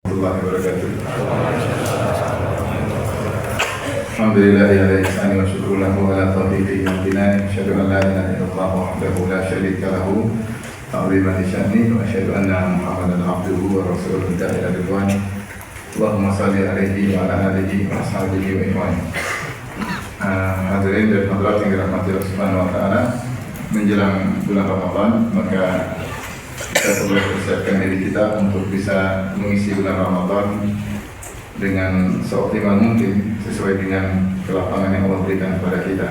warahmatullahi wabarakatuh. Alhamdulillah ya ihsani wa syukru lahu ala taufiqihi wa amtinani. Asyhadu an la ilaha illallah wahdahu la syarika lahu ta'ziman li sya'ni wa asyhadu anna Muhammadan abduhu wa rasuluhu ila ridwani. Allahumma shalli alaihi wa ala alihi wa ashabihi wa ikhwani. Hadirin dan hadirat yang dirahmati Allah Subhanahu wa taala, menjelang bulan Ramadan, maka kita perlu mempersiapkan diri kita untuk bisa mengisi bulan Ramadan dengan seoptimal mungkin sesuai dengan kelapangan yang Allah berikan kepada kita.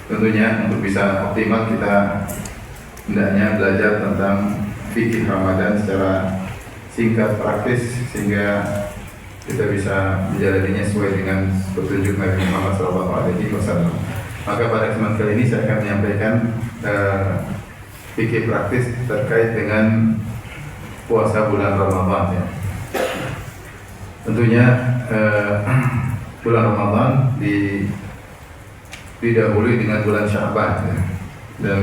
Tentunya untuk bisa optimal kita hendaknya belajar tentang fikih Ramadan secara singkat, praktis, sehingga kita bisa menjalaninya sesuai dengan petunjuk Nabi Muhammad SAW. Maka pada kesempatan kali ini saya akan menyampaikan fikih praktis terkait dengan puasa bulan Ramadan ya. Tentunya bulan Ramadan didahului dengan bulan Sya'ban ya. Dan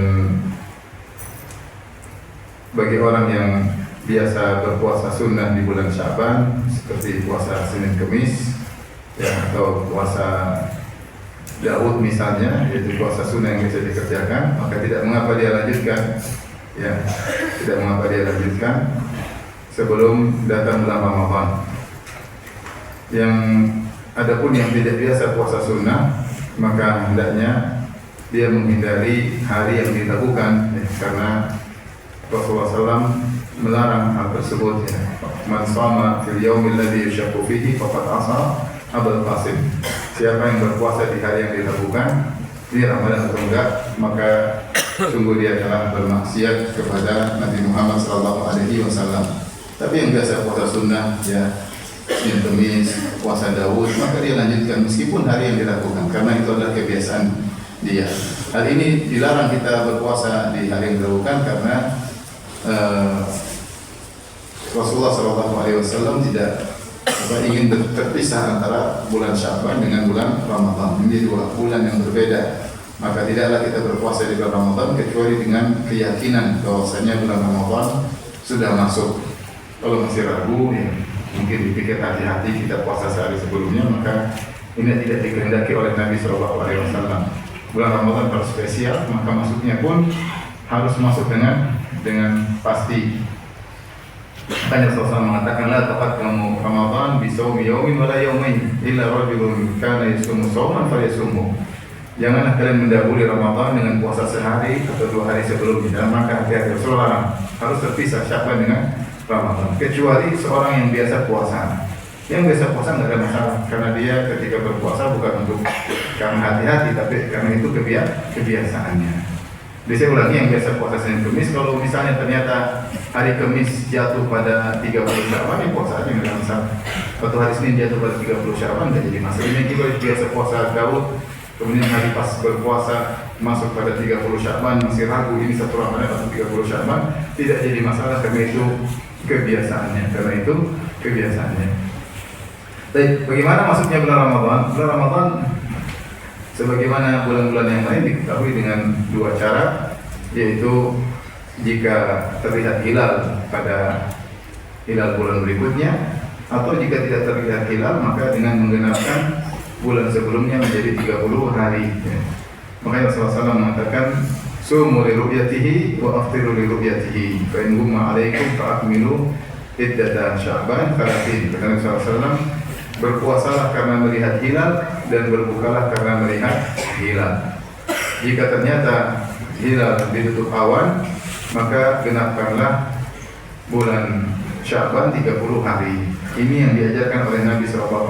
bagi orang yang biasa berpuasa sunnah di bulan Sya'ban seperti puasa Senin Kemis ya, atau puasa Daud misalnya, yaitu puasa sunnah yang bisa dikerjakan, maka tidak mengapa dia lanjutkan ya, tidak mengapa dia lanjutkan sebelum datang bulan Ramadan. Yang adapun yang tidak biasa puasa sunnah, maka hendaknya dia menghindari hari yang dilakukan ya, karena Rasulullah SAW melarang hal tersebut ya. Man shama fil yaumil ladzi yushaqqu fihi faqad asa Abul Qasim. Siapa yang berpuasa di hari yang dilakukan, ini Ramadan atau enggak, maka sungguh dia telah bermaksiat kepada Nabi Muhammad SAW. Tapi yang biasa puasa sunnah ya, Senin Kemis, puasa Daud, maka dia lanjutkan meskipun hari yang dilakukan, karena itu adalah kebiasaan dia. Hal ini dilarang kita berpuasa di hari yang dilakukan karena Rasulullah SAW tidak ingin terpisah antara bulan Sya'ban dengan bulan Ramadan. Ini dua bulan yang berbeda. Maka tidaklah kita berpuasa di bulan Ramadan kecuali dengan keyakinan bahwasanya bulan Ramadan sudah masuk. Kalau masih ragu ya, mungkin dipikir hati-hati kita puasa sehari sebelumnya, maka ini tidak dikehendaki oleh Nabi SAW. Bulan Ramadan harus spesial, maka masuknya pun harus masuk dengan pasti. Makanya Rasulullah mengatakan la taqaddamu Ramadan bi shaumi yaumin wala yaumain illa rajulun kana yasumu shauman falyasumhu. Janganlah kalian mendahului Ramadan dengan puasa sehari atau 2 hari sebelumnya. Dan maka hati-hati, Rasulullah harus terpisah Sya'ban dengan Ramadan, kecuali seorang yang biasa puasa. Yang biasa puasa tidak ada masalah, karena dia ketika berpuasa bukan untuk karena hati-hati, tapi karena itu kebiasaannya. Jadi saya ulangi, yang biasa puasa Senin Kemis, kalau misalnya ternyata hari Kemis jatuh pada 30 Sya'ban, ya puasa aja nggak ada masalah. Atau hari Senin jatuh pada 30 Sya'ban, nggak jadi masalah. Ini juga biasa puasa Daud, kemudian hari pas berpuasa masuk pada 30 Sya'ban, masih ragu ini 1 Ramadan atau 30 Sya'ban, tidak jadi masalah karena itu kebiasaannya. Baik, bagaimana masuknya bulan Ramadan? Bulan Ramadan sebagaimana bulan-bulan yang lain diketahui dengan 2 cara, yaitu jika terlihat hilal pada hilal bulan berikutnya, atau jika tidak terlihat hilal maka dengan menggenapkan bulan sebelumnya menjadi 30 hari ya. Makanya Rasulullah SAW mengatakan sumu li ru'yatihi wa aftiru li ru'yatihi fa in gumma alaikum fa akmilu iddata Sya'ban 30. Kata Rasulullah SAW, berpuasalah karena melihat hilal dan berbukalah karena melihat hilal. Jika ternyata hilal ditutup awan, maka genapkanlah bulan Sya'ban 30 hari. Ini yang diajarkan oleh Nabi SAW.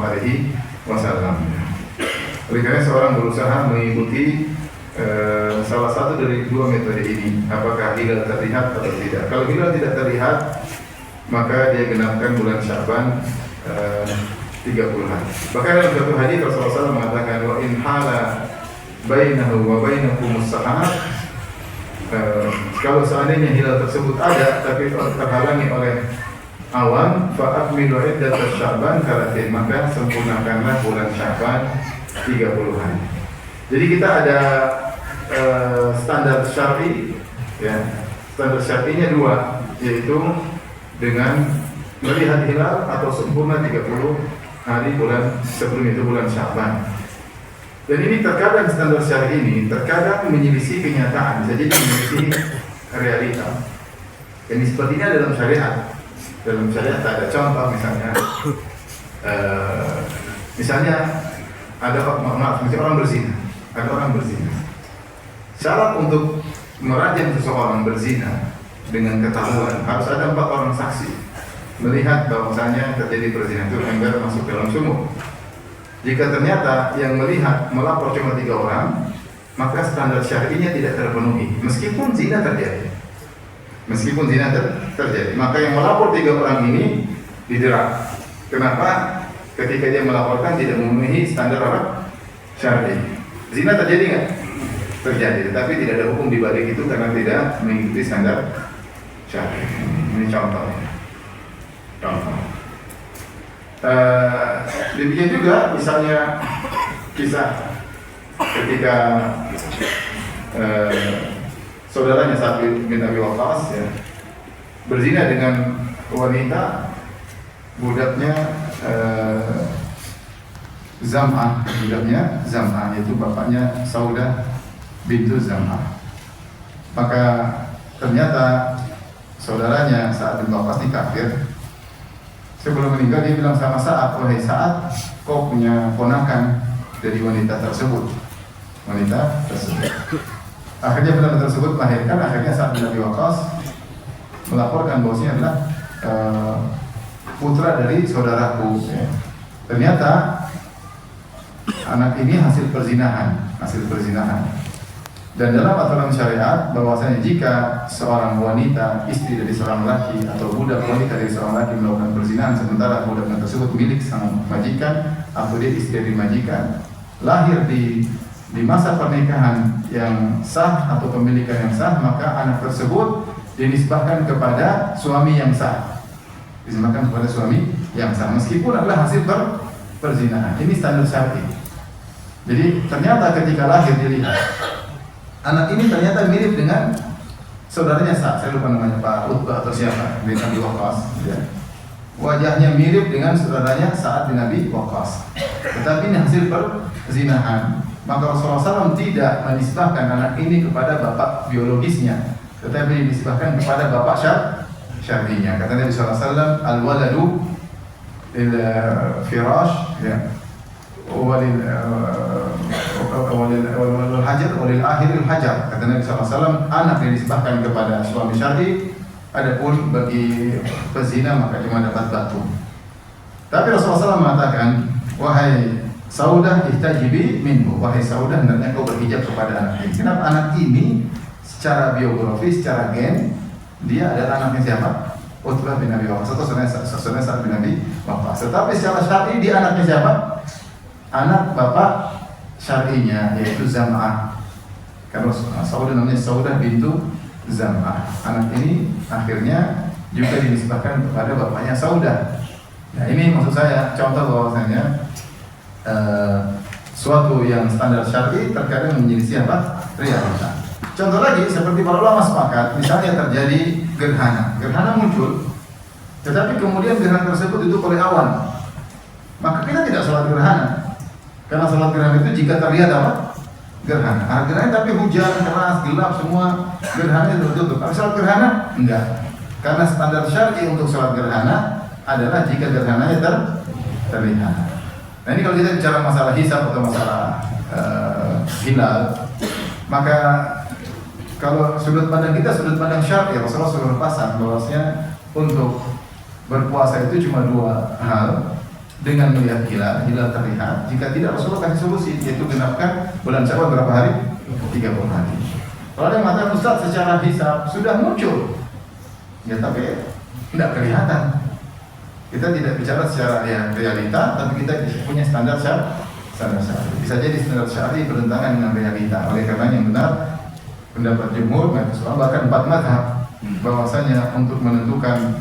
Oleh karena seorang berusaha mengikuti salah satu dari 2 metode ini, apakah hilal terlihat atau tidak. Kalau hilal tidak terlihat, maka dia genapkan bulan Sya'ban 30 hari. Bahkan dalam satu hadis Rasulullah SAW mengatakan wa in hala bainahu wa bainakumus sahab, kalau seandainya hilal tersebut ada tapi terhalangi oleh awan, fa akmilu iddat Sya'ban 30, maka sempurnakanlah bulan Sya'ban 30 hari. Jadi kita ada standar syar'i ya. Standar syar'inya 2, yaitu dengan melihat hilal atau sempurna 30 hari bulan sebelum itu bulan Sya'ban. Dan ini terkadang standar syar'i ini terkadang menyelisih kenyataan, bisa jadi menyelisih realita. Ini sepertinya dalam syariat. Dalam syariat ada contoh misalnya ada orang berzina, ada orang berzina. Syarat untuk merajam seseorang berzina dengan ketahuan harus ada 4 orang saksi melihat bahwasanya terjadi perzinahan itu hingga masuk dalam sumur. Jika ternyata yang melihat melapor cuma 3 orang, maka standar syar'inya tidak terpenuhi meskipun zina terjadi. Meskipun zina terjadi, maka yang melapor 3 orang ini didera. Kenapa? Ketika dia melaporkan tidak memenuhi standar apa? Syar'i. Zina terjadi nggak? Terjadi, tapi tidak ada hukum di balik itu karena tidak mengikuti standar syar'i. Ini contohnya. Demikian juga misalnya kisah ketika saudaranya Sa'ad bin Abi Waqqas ya, berzina dengan wanita budaknya Zam'ah, yaitu bapaknya Saudah bintu Zam'ah. Maka ternyata saudaranya Sa'ad bin Waqqas ini kafir. Sebelum meninggal dia bilang sama Sa'ad, wahai Sa'ad, kau punya ponakan dari wanita tersebut. Akhirnya benar tersebut melahirkan. Akhirnya Sa'ad bin Abi Waqqas melaporkan bahwasanya adalah putra dari saudaraku. Ternyata anak ini hasil perzinahan. Dan dalam aturan syariat bahwasanya jika seorang wanita, istri dari seorang laki atau budak wanita dari seorang laki melakukan perzinahan sementara budak tersebut milik sang majikan atau dia istri dari majikan, lahir di masa pernikahan yang sah atau pemilikan yang sah, maka anak tersebut dinisbahkan kepada suami yang sah. Meskipun adalah hasil perzinahan. Ini standar syar'i. Jadi ternyata ketika lahir dilihat anak ini ternyata mirip dengan saudaranya Sa'ad. Saya lupa namanya, Pak Utbah atau siapa, bin Abi Waqqas. Ya. Wajahnya mirip dengan saudaranya Sa'ad bin Abi Waqqas. Tetapi ini hasil perzinahan. Maka Rasulullah SAW tidak menisbahkan anak ini kepada bapak biologisnya, tetapi dinisbahkan kepada bapak syar'inya. Kata Nabi SAW, al-waladu lil firash, ya, walil hajar, walil akhiril hajar. Kata Nabi SAW, anak yang dinisbahkan kepada suami syar'i, adapun bagi pezina maka cuma dapat batu. Tapi Rasulullah SAW mengatakan, wahai Saudah, ihtajibi minhu, wahai Saudah, hendaknya kau berhijab kepada anak ini. Kenapa? Anak ini secara biografi, secara gen, dia adalah anaknya siapa? Utbah bin Abi Waqqas atau saudaranya Sa'ad bin Abi Waqqas. Tetapi secara syar'i dia anaknya siapa? Anak bapak syar'inya, yaitu Zam'ah. Karena Saudah namanya Saudah bintu Zam'ah. Anak ini akhirnya juga dinisbahkan kepada bapaknya Saudah. Nah, ini maksud saya contoh bahwasanya suatu yang standar syar'i terkadang menyelisih apa? Realita. Contoh lagi seperti para ulama sepakat, misalnya terjadi gerhana muncul, tetapi kemudian gerhana tersebut itu oleh awan, maka kita tidak sholat gerhana, karena sholat gerhana itu jika terlihat apa? Gerhana. Gerhana tapi hujan keras, gelap semua, gerhana tertutup. Tapi sholat gerhana enggak, karena standar syar'i untuk sholat gerhana adalah jika gerhananya terlihat. Nah, ini kalau kita bicara masalah hisab atau masalah hilal, maka kalau sudut pandang kita sudut pandang syar'i, Rasulullah sudah pasang bahwasanya untuk berpuasa itu cuma 2 hal, dengan melihat hilal terlihat. Jika tidak, Rasulullah kasih solusi, yaitu genapkan bulan Syawal berapa hari? 30 hari. Kalau ada yang mengatakan, Ustaz, secara hisab sudah muncul, ya tapi tidak kelihatan. Kita tidak bicara secara realita, tapi kita punya standar syar'i. Bisa jadi standar syar'i bertentangan dengan realita. Oleh karena yang benar pendapat jumhur, bahkan 4 mazhab, bahwasanya untuk menentukan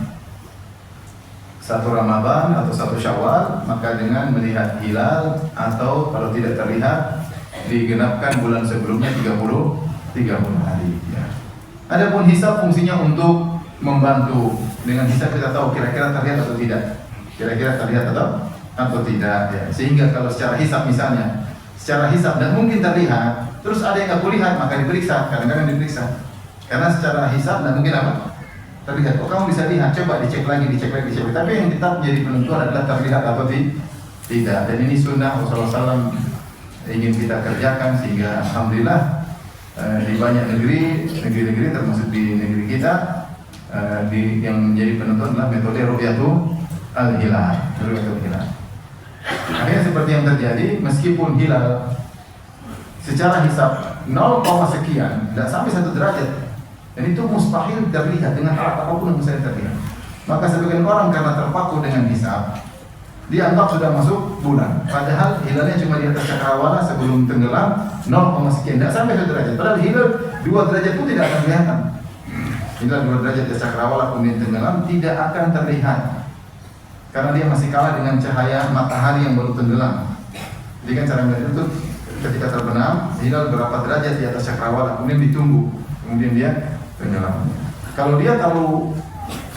1 Ramadan atau 1 Syawal, maka dengan melihat hilal atau kalau tidak terlihat digenapkan bulan sebelumnya 30 hari. Ya. Adapun hisab fungsinya untuk membantu dengan hisab kita tahu kira-kira terlihat atau tidak, kira-kira terlihat atau tidak ya. Sehingga kalau secara hisab misalnya, secara hisab dan mungkin terlihat, terus ada yang nggak lihat maka diperiksa, kadang-kadang diperiksa. Karena secara hisab dan mungkin apa? Terlihat. Oh kamu bisa lihat, coba dicek lagi. Tapi yang tetap jadi penentuan adalah terlihat atau tidak. Dan ini sunnah Rasulullah SAW ingin kita kerjakan sehingga alhamdulillah di banyak negeri termasuk di negeri kita yang menjadi penentuan adalah metode ru'yatul hilal. Akhirnya seperti yang terjadi, meskipun hilal secara hisab 0, sekian, tidak sampai 1 derajat, dan itu mustahil terlihat dengan alat apapun yang bisa terlihat. Maka sebagian orang karena terpaku dengan hisab, dia anggap sudah masuk bulan, padahal hilalnya cuma di atas cakrawala sebelum tenggelam 0, sekian, tidak sampai 1 derajat. Padahal hilal 2 derajat pun tidak akan kelihatan. Hilal 2 derajat di cakrawala kemudian tenggelam tidak akan terlihat, karena dia masih kalah dengan cahaya matahari yang baru tenggelam. Jadi kan cara melihat itu ketika terbenam, hilal berapa derajat di atas cakrawala, kemudian ditunggu, kemudian dia tenggelam. Kalau dia terlalu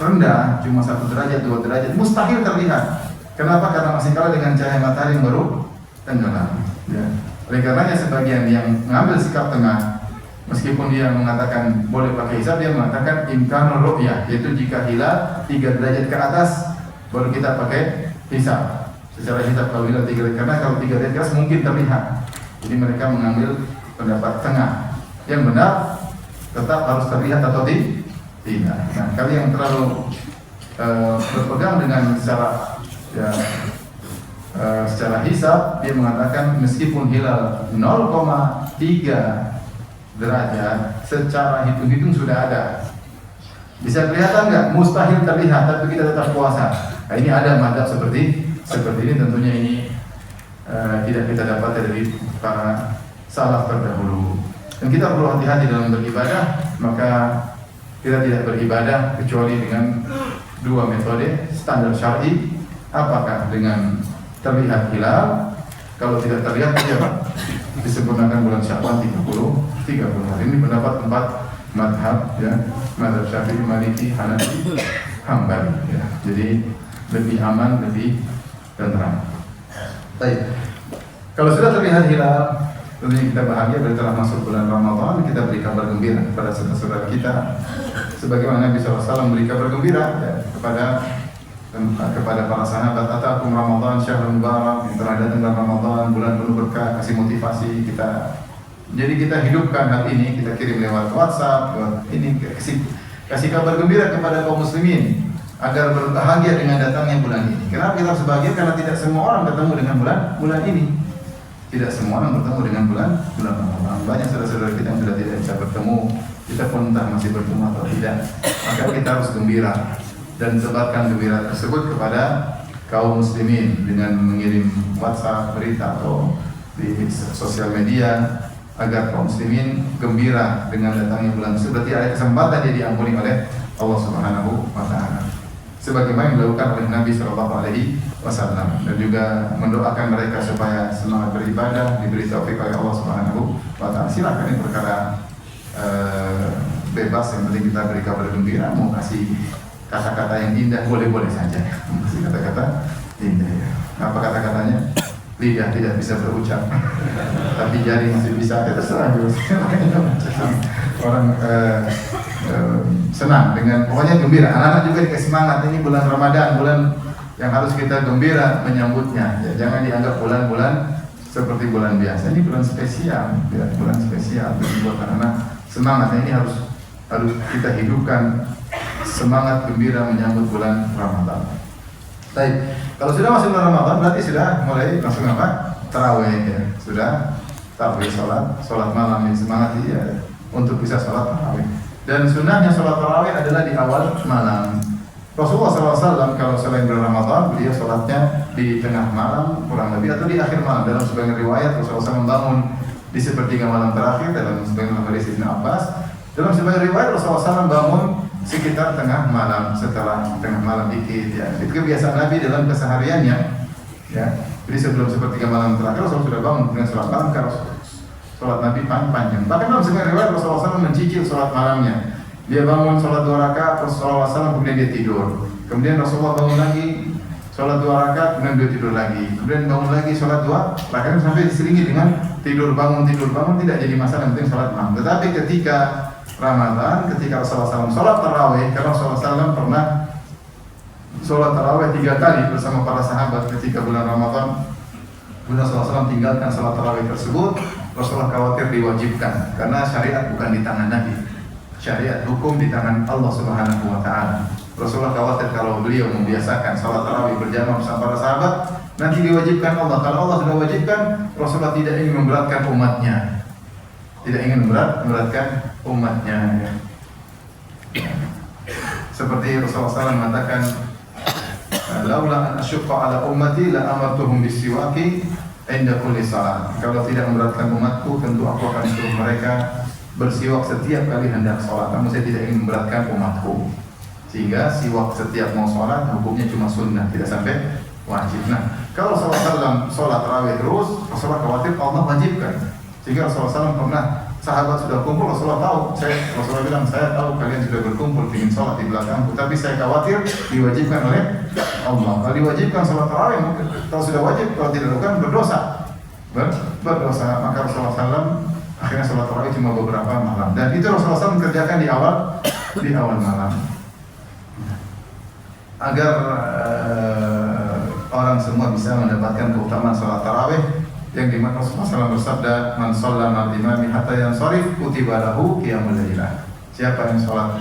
rendah, cuma 1 derajat, 2 derajat, mustahil terlihat. Kenapa? Karena masih kalah dengan cahaya matahari yang baru tenggelam. Ya. Oleh karenanya sebagian yang mengambil sikap tengah, meskipun dia mengatakan boleh pakai hisab, dia mengatakan imkanul ru'yah, yaitu jika hilal 3 derajat ke atas baru kita pakai hisab. Secara hisab kalau hilal 3 derajat, karena kalau 3 derajat ke atas mungkin terlihat. Jadi mereka mengambil pendapat tengah. Yang benar tetap harus terlihat atau tidak. Nah, kali yang terlalu berpegang dengan secara hisab, dia mengatakan meskipun hilal 0,3 derajat, secara hitung-hitung sudah ada. Bisa kelihatan nggak? Mustahil terlihat, tapi kita tetap puasa. Nah, ini ada madhab seperti ini. Tentunya ini tidak kita dapat dari para salaf terdahulu. Dan kita perlu hati-hati dalam beribadah. Maka kita tidak beribadah kecuali dengan 2 metode standar syar'i. Apakah dengan terlihat hilal? Kalau tidak terlihat, apa? Disempurnakan bulan Sya'ban 30 hari. Ini pendapat 4 madhab, ya, madhab Syafi'i, Maliki, Hanafi, Hambali. Ya. Jadi lebih aman, lebih tenteram. Baik. Kalau sudah terlihat hilal, tentunya kita bahagia berarti telah masuk bulan Ramadan. Kita beri kabar gembira kepada saudara-saudara kita, sebagaimana Nabi SAW beri kabar gembira ya, kepada para sahabat, atakum Ramadan syahrul mubarak, yang telah datang bulan Ramadan, bulan penuh berkah, kasih motivasi kita. Jadi kita hidupkan hal ini, kita kirim lewat WhatsApp, ini kasih kabar gembira kepada kaum muslimin agar berbahagia dengan datangnya bulan ini. Kenapa kita harus bahagia? Karena tidak semua orang bertemu dengan bulan ini. Tidak semua orang bertemu dengan bulan Ramadan. Banyak saudara-saudara kita yang sudah tidak bisa bertemu, kita pun entah masih bertemu atau tidak. Maka kita harus gembira dan sebarkan gembira tersebut kepada kaum muslimin dengan mengirim WhatsApp, berita atau di sosial media agar kaum muslimin gembira dengan datangnya bulan tersebut. Berarti ada kesempatan dia diampuni oleh Allah Subhanahu wa taala. Sebagaimana yang dilakukan oleh Nabi sallallahu alaihi wasallam, dan juga mendoakan mereka supaya semangat beribadah, diberi taufik oleh Allah Subhanahu wa taala. Silakan, ini perkara bebas, yang penting kita beri kabar gembira. Mau kasih kata-kata yang indah boleh-boleh saja. Kasih kata-kata indah ya. Apa kata-katanya? Lidah tidak bisa berucap, tapi jari masih bisa. Ya terserah. Orang senang dengan, pokoknya gembira. Anak-anak juga dikasih semangat. Ini bulan Ramadan, bulan yang harus kita gembira menyambutnya. Ya, jangan dianggap bulan-bulan seperti bulan biasa. Ini bulan spesial, ya, bulan spesial buat anak-anak. Semangatnya ini harus kita hidupkan, semangat gembira menyambut bulan Ramadan. Baik, kalau sudah masuk bulan Ramadan berarti sudah mulai langsung apa? Tarawih ya. Sudah tarawih, sholat malam, ini semangat ya untuk bisa sholat tarawih. Dan sunnahnya sholat tarawih adalah di awal malam. Rasulullah SAW kalau selain bulan Ramadan, beliau sholatnya di tengah malam kurang lebih, atau di akhir malam. Dalam sebagian riwayat Rasulullah SAW membangun di sepertiga malam terakhir, dalam sebagian hadis Ibnu Abbas. Dalam sebagian riwayat Rasulullah SAW bangun sekitar tengah malam, setelah tengah malam dikit ya. Itu kebiasaan Nabi dalam kesehariannya ya. Jadi sebelum sepertiga malam terakhir Rasulullah sudah bangun dengan sholat malam, karena sholat Nabi panjang. Bahkan dalam sebagian riwayat Rasulullah SAW mencicil sholat malamnya. Dia bangun sholat 2 rakaat, Rasulullah SAW, kemudian dia tidur. Kemudian Rasulullah bangun lagi, sholat 2 rakaat, kemudian dia tidur lagi. Kemudian bangun lagi, sholat 2 rakaat sampai diselingi dengan tidur bangun, tidak jadi masalah, yang penting sholat malam. Tetapi ketika Ramadan, ketika Rasulullah SAW sholat tarawih, karena Rasulullah SAW pernah sholat tarawih 3 kali bersama para sahabat ketika bulan Ramadan. Kemudian Rasulullah SAW tinggalkan sholat tarawih tersebut. Rasulullah khawatir diwajibkan, karena syariat bukan di tangan Nabi. Syariat hukum di tangan Allah Subhanahu wa taala. Rasulullah khawatir kalau beliau membiasakan salat tarawih berjamaah bersama para sahabat, nanti diwajibkan Allah. Kalau Allah sudah wajibkan, Rasulullah tidak ingin memberatkan umatnya. Tidak ingin memberatkan umatnya. Seperti Rasulullah SAW mengatakan, "Laula an asyqa ala ummati la amartuhum bisiwaki inda kulli salat." Kalau tidak memberatkan umatku, tentu aku akan suruh mereka bersiwak setiap kali hendak sholat. Namun saya tidak ingin memberatkan umatku, sehingga siwak setiap mau sholat hukumnya cuma sunnah, tidak sampai wajib. Nah, kalau Rasulullah SAW sholat tarawih terus, Rasulullah khawatir Allah wajibkan. Sehingga Rasulullah SAW pernah, sahabat sudah kumpul, Rasulullah tahu. Rasulullah bilang, saya tahu kalian sudah berkumpul ingin sholat di belakangku, tapi saya khawatir diwajibkan oleh Allah. Kalau diwajibkan sholat tarawih, kalau sudah wajib, kalau tidak lakukan berdosa. Berdosa. Maka Rasulullah SAW akhirnya sholat tarawih cuma beberapa malam, dan itu Rasulullah SAW kerjakan di awal malam, agar orang semua bisa mendapatkan keutamaan sholat tarawih yang dimana Rasulullah SAW bersabda, "Man shalla ma'al imami hatta yansharif kutiba lahu qiyamul lailah." Siapa yang sholat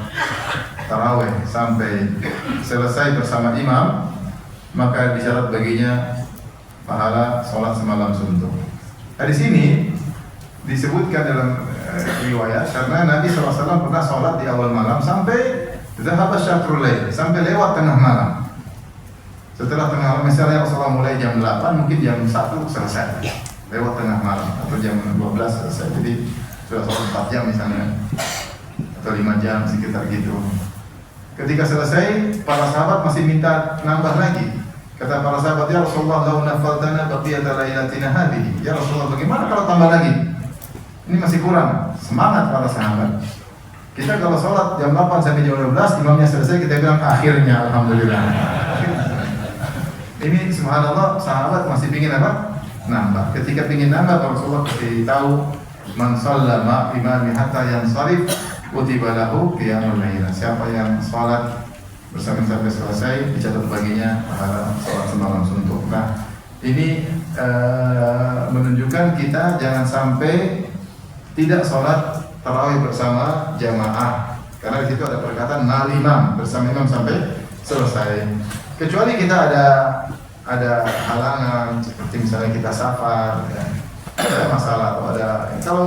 tarawih sampai selesai bersama imam, maka disyarat baginya pahala sholat semalam suntuk. Nah, di sini disebutkan dalam riwayat, karena Nabi SAW pernah sholat di awal malam sampai zahaba syatrul lail, sampai lewat tengah malam. Setelah tengah malam, misalnya Rasulullah mulai jam 8, mungkin jam 1 selesai, lewat tengah malam, atau jam 12 selesai. Jadi sudah sholat 4 jam misalnya, atau 5 jam sekitar gitu. Ketika selesai, para sahabat masih minta nambah lagi. Kata para sahabat, "Ya Rasulullah, lau nafaltana baqiyata lailatina hadhihi." Ya Rasulullah, bagaimana kalau tambah lagi? Ini masih kurang. Semangat para sahabat. Kita kalau sholat jam 8 sampai jam 12, imamnya selesai, kita bilang akhirnya alhamdulillah. Ini subhanallah, sahabat masih pingin apa? Nambah. Ketika pingin nambah, Rasulullah kasih tahu, "Man shalla imami hatta yansharif kutiba lahu qiyamul lailah." Siapa yang sholat bersama sampai selesai, dicatat baginya pahala sholat semalam suntuk. Nah, ini menunjukkan kita jangan sampai tidak sholat tarawih bersama jamaah, karena di situ ada perkataan ma'al imam, bersama imam sampai selesai. Kecuali kita ada halangan, seperti misalnya kita safar, ya, ada masalah, atau kalau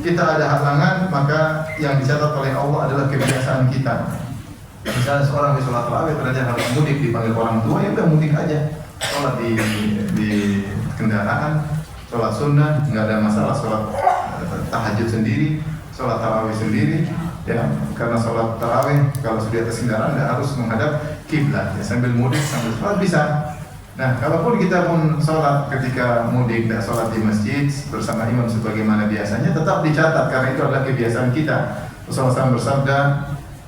kita ada halangan, maka yang dicatat oleh Allah adalah kebiasaan kita. Misalnya seorang di sholat tarawih ternyata harus mudik, dipanggil orang tua, ya udah mudik aja, sholat di kendaraan, sholat sunnah, nggak ada masalah. Sholat tahajud sendiri, sholat tarawih sendiri, ya, karena sholat tarawih kalau sudah atas kendaraan nggak harus menghadap kiblat, ya, sambil mudik sambil sholat bisa. Nah, kalaupun kita pun sholat ketika mudik, tidak sholat di masjid bersama imam sebagaimana biasanya, tetap dicatat karena itu adalah kebiasaan kita. Rasulullah SAW bersabda,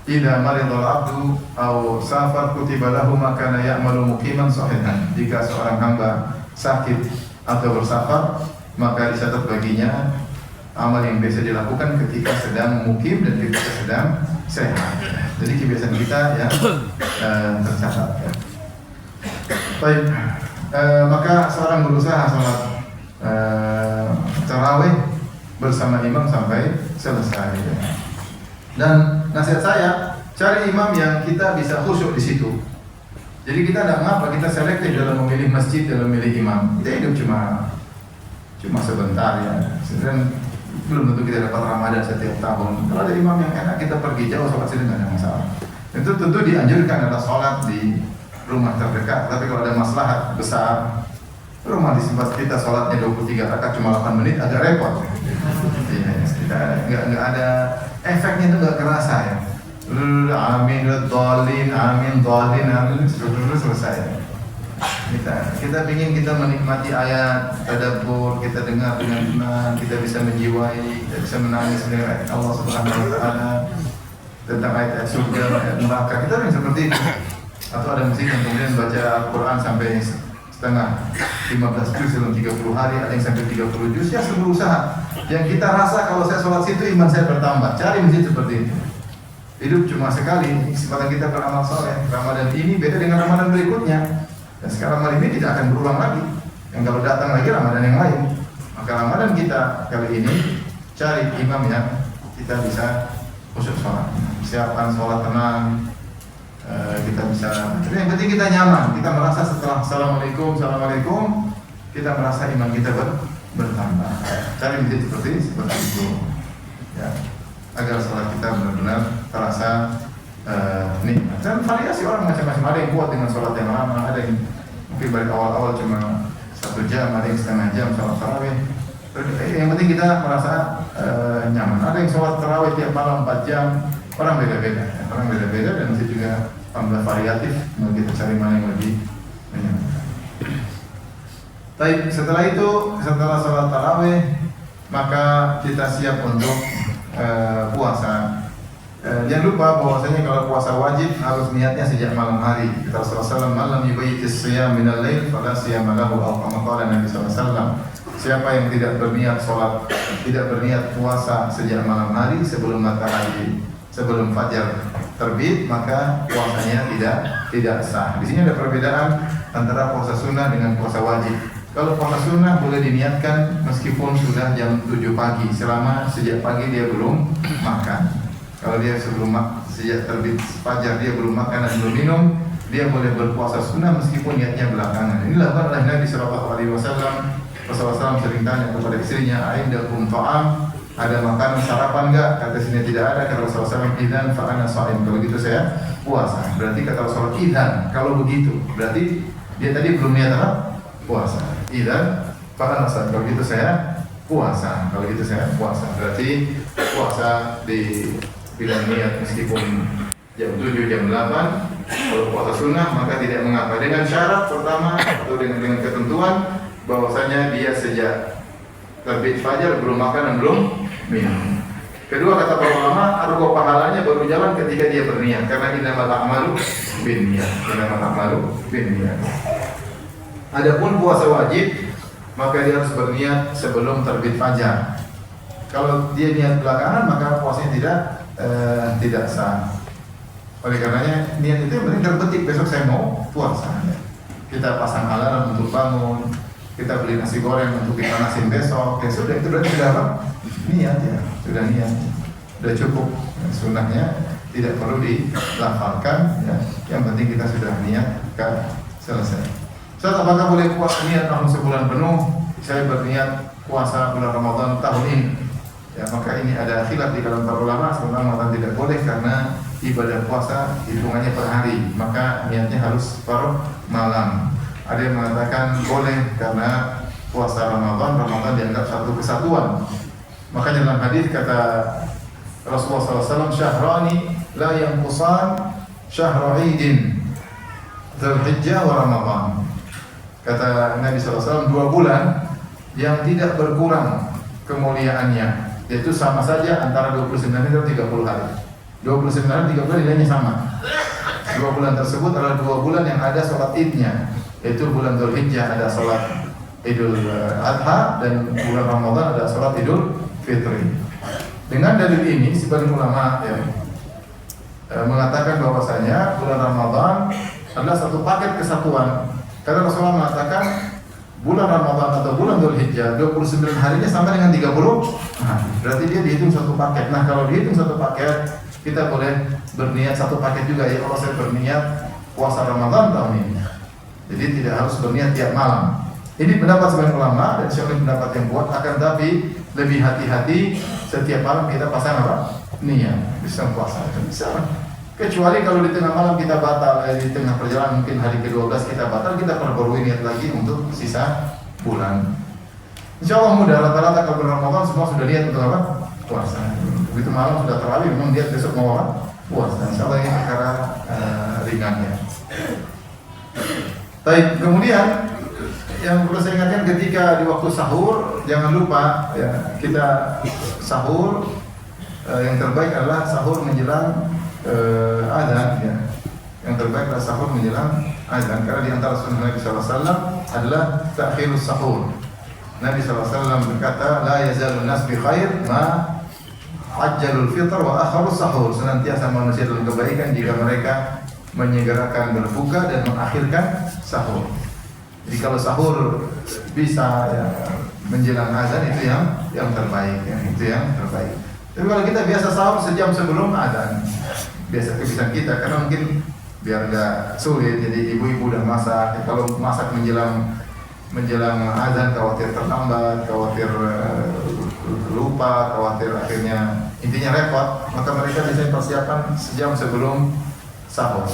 "Idza maridal abdu aw safar kutiba lahu ma kana ya'malu muqiman sahihan." Jika seorang hamba sakit atau bersafar, maka dicatat baginya amal yang biasa dilakukan ketika sedang mukim dan ketika sedang sehat. Jadi kebiasaan kita yang tercatat. Ya. Baik, maka seorang berusaha sholat tarawih bersama imam sampai selesai. Ya. Dan nasihat saya, cari imam yang kita bisa khusyuk di situ. Jadi kita tidak ngapa, kita selektif dalam memilih masjid, dalam memilih imam. Kita hidup cuma sebentar, ya. Dan belum tentu kita dapat Ramadan setiap tahun. Kalau ada imam yang enak, kita pergi jauh sholat sini tidak ada masalah. Itu tentu dianjurkan adalah sholat di rumah terdekat. Tapi kalau ada maslahat besar, rumah di tempat kita sholatnya 23 rakaat cuma 8 menit, agak repot. Nggak ada efeknya, itu nggak kerasa, ya. Amin dhalin, amin dhalin, amin selesai. Kita ingin kita menikmati ayat, tadabbur, kita dengar dengan tenang, kita bisa menjiwai, kita bisa menangis dengan Allah Subhanahu wa taala. tentang ayat-ayat surga, ayat neraka, kita yang seperti itu. Atau ada masjid yang kemudian baca Al-Quran sampai setengah 15 juz dalam 30 hari, ada yang sampai 30 juz, ya berusaha. Yang kita rasa kalau saya sholat situ iman saya bertambah, cari masjid seperti itu. Hidup cuma sekali, kesempatan kita beramal soleh. Ramadan ini beda dengan Ramadan berikutnya. Dan sekarang Ramadan ini tidak akan berulang lagi. Yang kalau datang lagi Ramadan yang lain. Maka Ramadan kita kali ini cari imam yang kita bisa khusyuk sholat. Siapkan sholat tenang, kita bisa. Jadi yang penting kita nyaman. Kita merasa setelah assalamualaikum, kita merasa iman kita bertambah. Cari masjid seperti itu, ya, agar sholat kita benar-benar terasa nikmat. Dan variasi orang macam-macam. Ada yang kuat dengan sholat yang lama, ada yang mungkin balik awal-awal cuma 1 jam, ada yang setengah jam sholat tarawih. Yang penting kita merasa nyaman. Ada yang sholat tarawih tiap malam 4 jam. Orang beda-beda, dan itu juga tambah variatif. Mau kita cari mana yang lebih menyenangkan. Baik, setelah itu, setelah sholat tarawih, maka kita siap untuk puasa. Jangan lupa bahwasanya kalau puasa wajib harus niatnya sejak malam hari. Kata Rasulullah SAW, "Malam yubayyitis siyam minal lail, fala siyama lahu," atau kama qala Nabi SAW. Siapa yang tidak berniat sholat, tidak berniat puasa sejak malam hari sebelum matahari, sebelum fajar terbit, maka puasanya tidak sah. Di sini ada perbedaan antara puasa sunnah dengan puasa wajib. Kalau puasa sunnah boleh diniatkan meskipun sudah jam 7 pagi, selama sejak pagi dia belum makan. Kalau dia sejak terbit fajar dia belum makan dan belum minum, dia boleh berpuasa sunnah meskipun niatnya belakangan. Ini dilakukan oleh Nabi SAW. Rasulullah SAW sering tanya kepada istrinya, "Aindakum ta'am?" Ada makanan sarapan enggak? Kata sini tidak ada. Kata Rasulullah SAW, "Idzan fa ana shaim." Kalau gitu saya puasa. Berarti kata Rasulullah, "Idzan." Kalau begitu, berarti dia tadi belum niat apa? Puasa. "Idzan fa ana shaim." Kalau gitu saya puasa. Kalau gitu saya puasa. Berarti puasa di bila niat meskipun jam 7, jam 8. Kalau puasa sunnah maka tidak mengapa. Dengan syarat pertama atau dengan ketentuan bahwasanya dia sejak terbit fajar belum makan dan belum minum. Kedua, kata para ulama, argo pahalanya baru jalan ketika dia berniat, karena innamal a'malu binniyat. Adapun puasa wajib, maka dia harus berniat sebelum terbit fajar. Kalau dia niat belakangan, maka puasanya tidak sah. Oleh karenanya niat itu yang penting terbetik, besok saya mau puasa. Kita pasang alarm untuk bangun, kita beli nasi goreng untuk dipanasin besok, ya sudah, itu berarti sudah apa? Niat ya, sudah niat, sudah cukup. Sunnahnya tidak perlu dilafalkan, ya. Yang penting kita sudah niatkan, selesai. Ustaz, apakah boleh puasa niat langsung sebulan penuh? Saya berniat puasa bulan Ramadan tahun ini. Ya, maka ini ada khilaf di kalangan para ulama. Sebenarnya Ramadan tidak boleh karena ibadah puasa hitungannya per hari, maka niatnya harus per malam. Ada yang mengatakan boleh karena puasa Ramadan dianggap satu kesatuan. Makanya dalam hadis kata Rasulullah SAW, "Syahrani la yanqusan syahra Idin, Dzulhijjah wa Ramadan." Kata Nabi SAW, 2 bulan yang tidak berkurang kemuliaannya, yaitu sama saja antara 29 dan 30 hari. 29 dan 30 hari nilainya sama. 2 bulan tersebut adalah 2 bulan yang ada sholat idnya, yaitu bulan Dzulhijjah ada sholat Idul Adha dan bulan Ramadan ada sholat Idul Fitri. Dengan dalil ini sebagian ulama mengatakan bahwasanya bulan Ramadan adalah satu paket kesatuan. Karena Rasulullah mengatakan bulan Ramadan atau bulan Dzulhijjah 29 harinya sama dengan 30. Berarti dia dihitung satu paket. Nah, kalau dihitung satu paket, kita boleh berniat satu paket juga, ya. Kalau saya berniat puasa Ramadan tahun ini, jadi tidak harus berniat tiap malam. Ini pendapat sebagian ulama dan siapa pendapat yang kuat. Akan tapi lebih hati-hati setiap malam kita pasang apa? Niat. Bisa puasa, bisa. Kecuali kalau di tengah malam kita batal, di tengah perjalanan mungkin hari ke-12 kita batal, kita perbarui niat lagi untuk sisa bulan. Insya Allah mudah. Rata-rata kalau bulan Ramadan semua sudah niat untuk apa? Puasa. Begitu malam sudah terawih, memang dia besok mau apa? Puasa. Insya Allah ini perkara ringannya. Baik, kemudian yang perlu saya ingatkan ketika di waktu sahur, jangan lupa ya, kita sahur yang terbaik adalah sahur menjelang azan ya. Yang terbaik adalah sahur menjelang azan, karena di antara sunnah Nabi SAW adalah ta'khirus sahur. Nabi SAW berkata, la yazalun nas bi khair ma ajjalul fitr wa akharus sahur. Senantiasa manusia dalam kebaikan jika mereka menyegerakan berbuka dan mengakhirkan sahur. Jadi kalau sahur bisa ya, menjelang azan itu yang terbaik ya, itu yang terbaik. Tapi kalau kita biasa sahur sejam sebelum azan, biasa kebiasaan kita, karena mungkin biar enggak sulit, jadi ibu-ibu udah masak. Kalau masak menjelang azan khawatir terlambat, khawatir lupa, khawatir akhirnya intinya repot, maka mereka biasanya persiapan sejam sebelum sahur.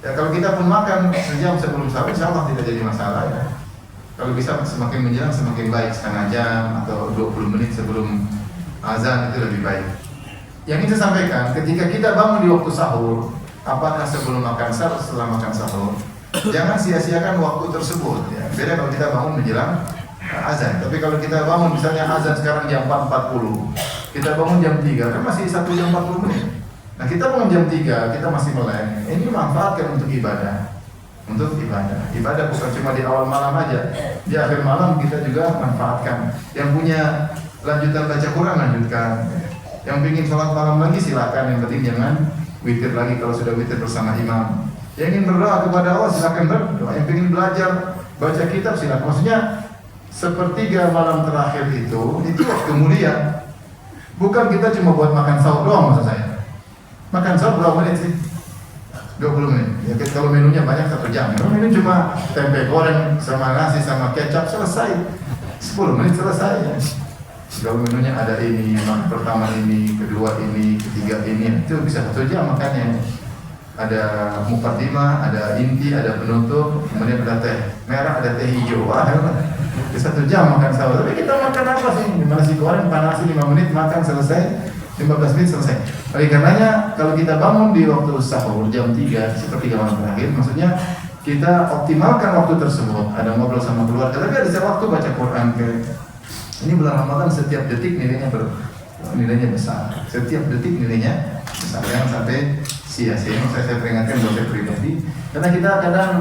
Ya kalau kita pun makan sejam sebelum sahur, insya Allah tidak jadi masalah ya. Kalau bisa semakin menjelang semakin baik, setengah jam atau 20 menit sebelum azan itu lebih baik. Yang ingin saya sampaikan, ketika kita bangun di waktu sahur, apakah sebelum makan sahur, setelah makan sahur, jangan sia-siakan waktu tersebut ya. Beda kalau kita bangun menjelang azan. Tapi kalau kita bangun misalnya azan sekarang jam 4.40, kita bangun jam 3, kan masih 1 jam 40 menit. Nah kita bangun jam 3, kita masih melek. Ini manfaatkan untuk ibadah. Untuk ibadah. Ibadah bukan cuma di awal malam aja. Di akhir malam kita juga manfaatkan. Yang punya lanjutan baca Quran lanjutkan. Yang ingin sholat malam lagi silakan. Yang penting jangan witir lagi kalau sudah witir bersama imam. Yang ingin berdoa kepada Allah silakan berdoa. Yang ingin belajar baca kitab silakan. Maksudnya sepertiga malam terakhir itu waktu mulia. Bukan kita cuma buat makan sahur doang maksud saya. Makan sahur berapa menit sih? 20 menit. Ya kalau menunya banyak 1 jam. Kalau menu cuma tempe goreng sama nasi sama kecap selesai. 10 menit selesai ya. Kalau menunya ada ini, pertama ini, kedua ini, ketiga ini, itu bisa 1 jam makannya. Ada muqaddimah, ada inti, ada penutup, kemudian ada teh merah, ada teh hijau. Wah, bisa 1 jam makan sahur. Tapi kita makan apa sih? Nasi goreng panasi 5 menit makan selesai. 15 menit selesai. Oleh karenanya kalau kita bangun di waktu sahur jam 3 sepertiga malam terakhir, maksudnya kita optimalkan waktu tersebut. Ada ngobrol sama keluarga, tapi ada waktu baca Quran. Ini bulan Ramadan setiap detik nilainya besar. Setiap detik nilainya besar. Jangan sampai sia-sia. Ini saya peringatkan buat saya pribadi. Karena kita kadang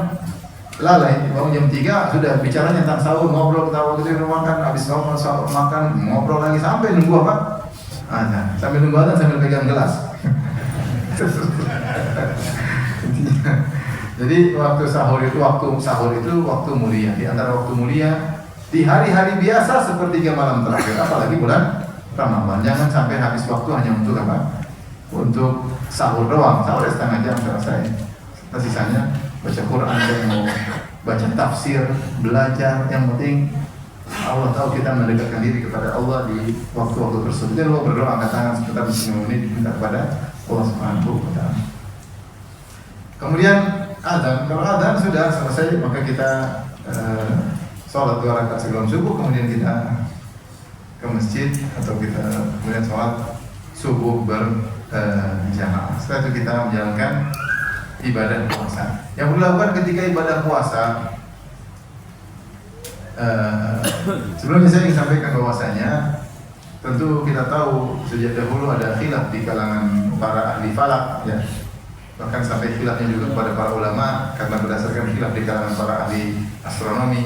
lalai, bangun jam 3 sudah bicaranya tentang sahur, ngobrol, ketawa, gitu, makan, habis ngobrol, sahur, makan, ngobrol lagi sampai nunggu apa? Azan. Sambil nunggu azan sambil pegang gelas. Jadi waktu sahur itu waktu mulia. Di antara waktu mulia di hari-hari biasa sepertiga malam terakhir, apalagi bulan Ramadan. Jangan sampai habis waktu hanya untuk apa? Untuk sahur doang. Sahur setengah jam selesai. Sisanya baca Quran, mau baca tafsir, belajar. Yang penting Allah tahu kita mendekatkan diri kepada Allah di waktu-waktu tersebut. Jangan lupa berdoa, angkat tangan sekitar 5 menit minta kepada Allah Subhanahu wa taala. Kemudian azan, kalau azan sudah selesai maka kita sholat 2 rakaat sebelum subuh, kemudian kita ke masjid atau kita kemudian sholat subuh berjamaah. Setelah itu kita menjalankan ibadah puasa. Yang perlu dilakukan ketika ibadah puasa, sebelumnya saya ingin sampaikan bahwasanya tentu kita tahu sejak dahulu ada khilaf di kalangan para ahli falak ya. Bahkan sampai khilafnya juga kepada para ulama karena berdasarkan khilaf di kalangan para ahli astronomi.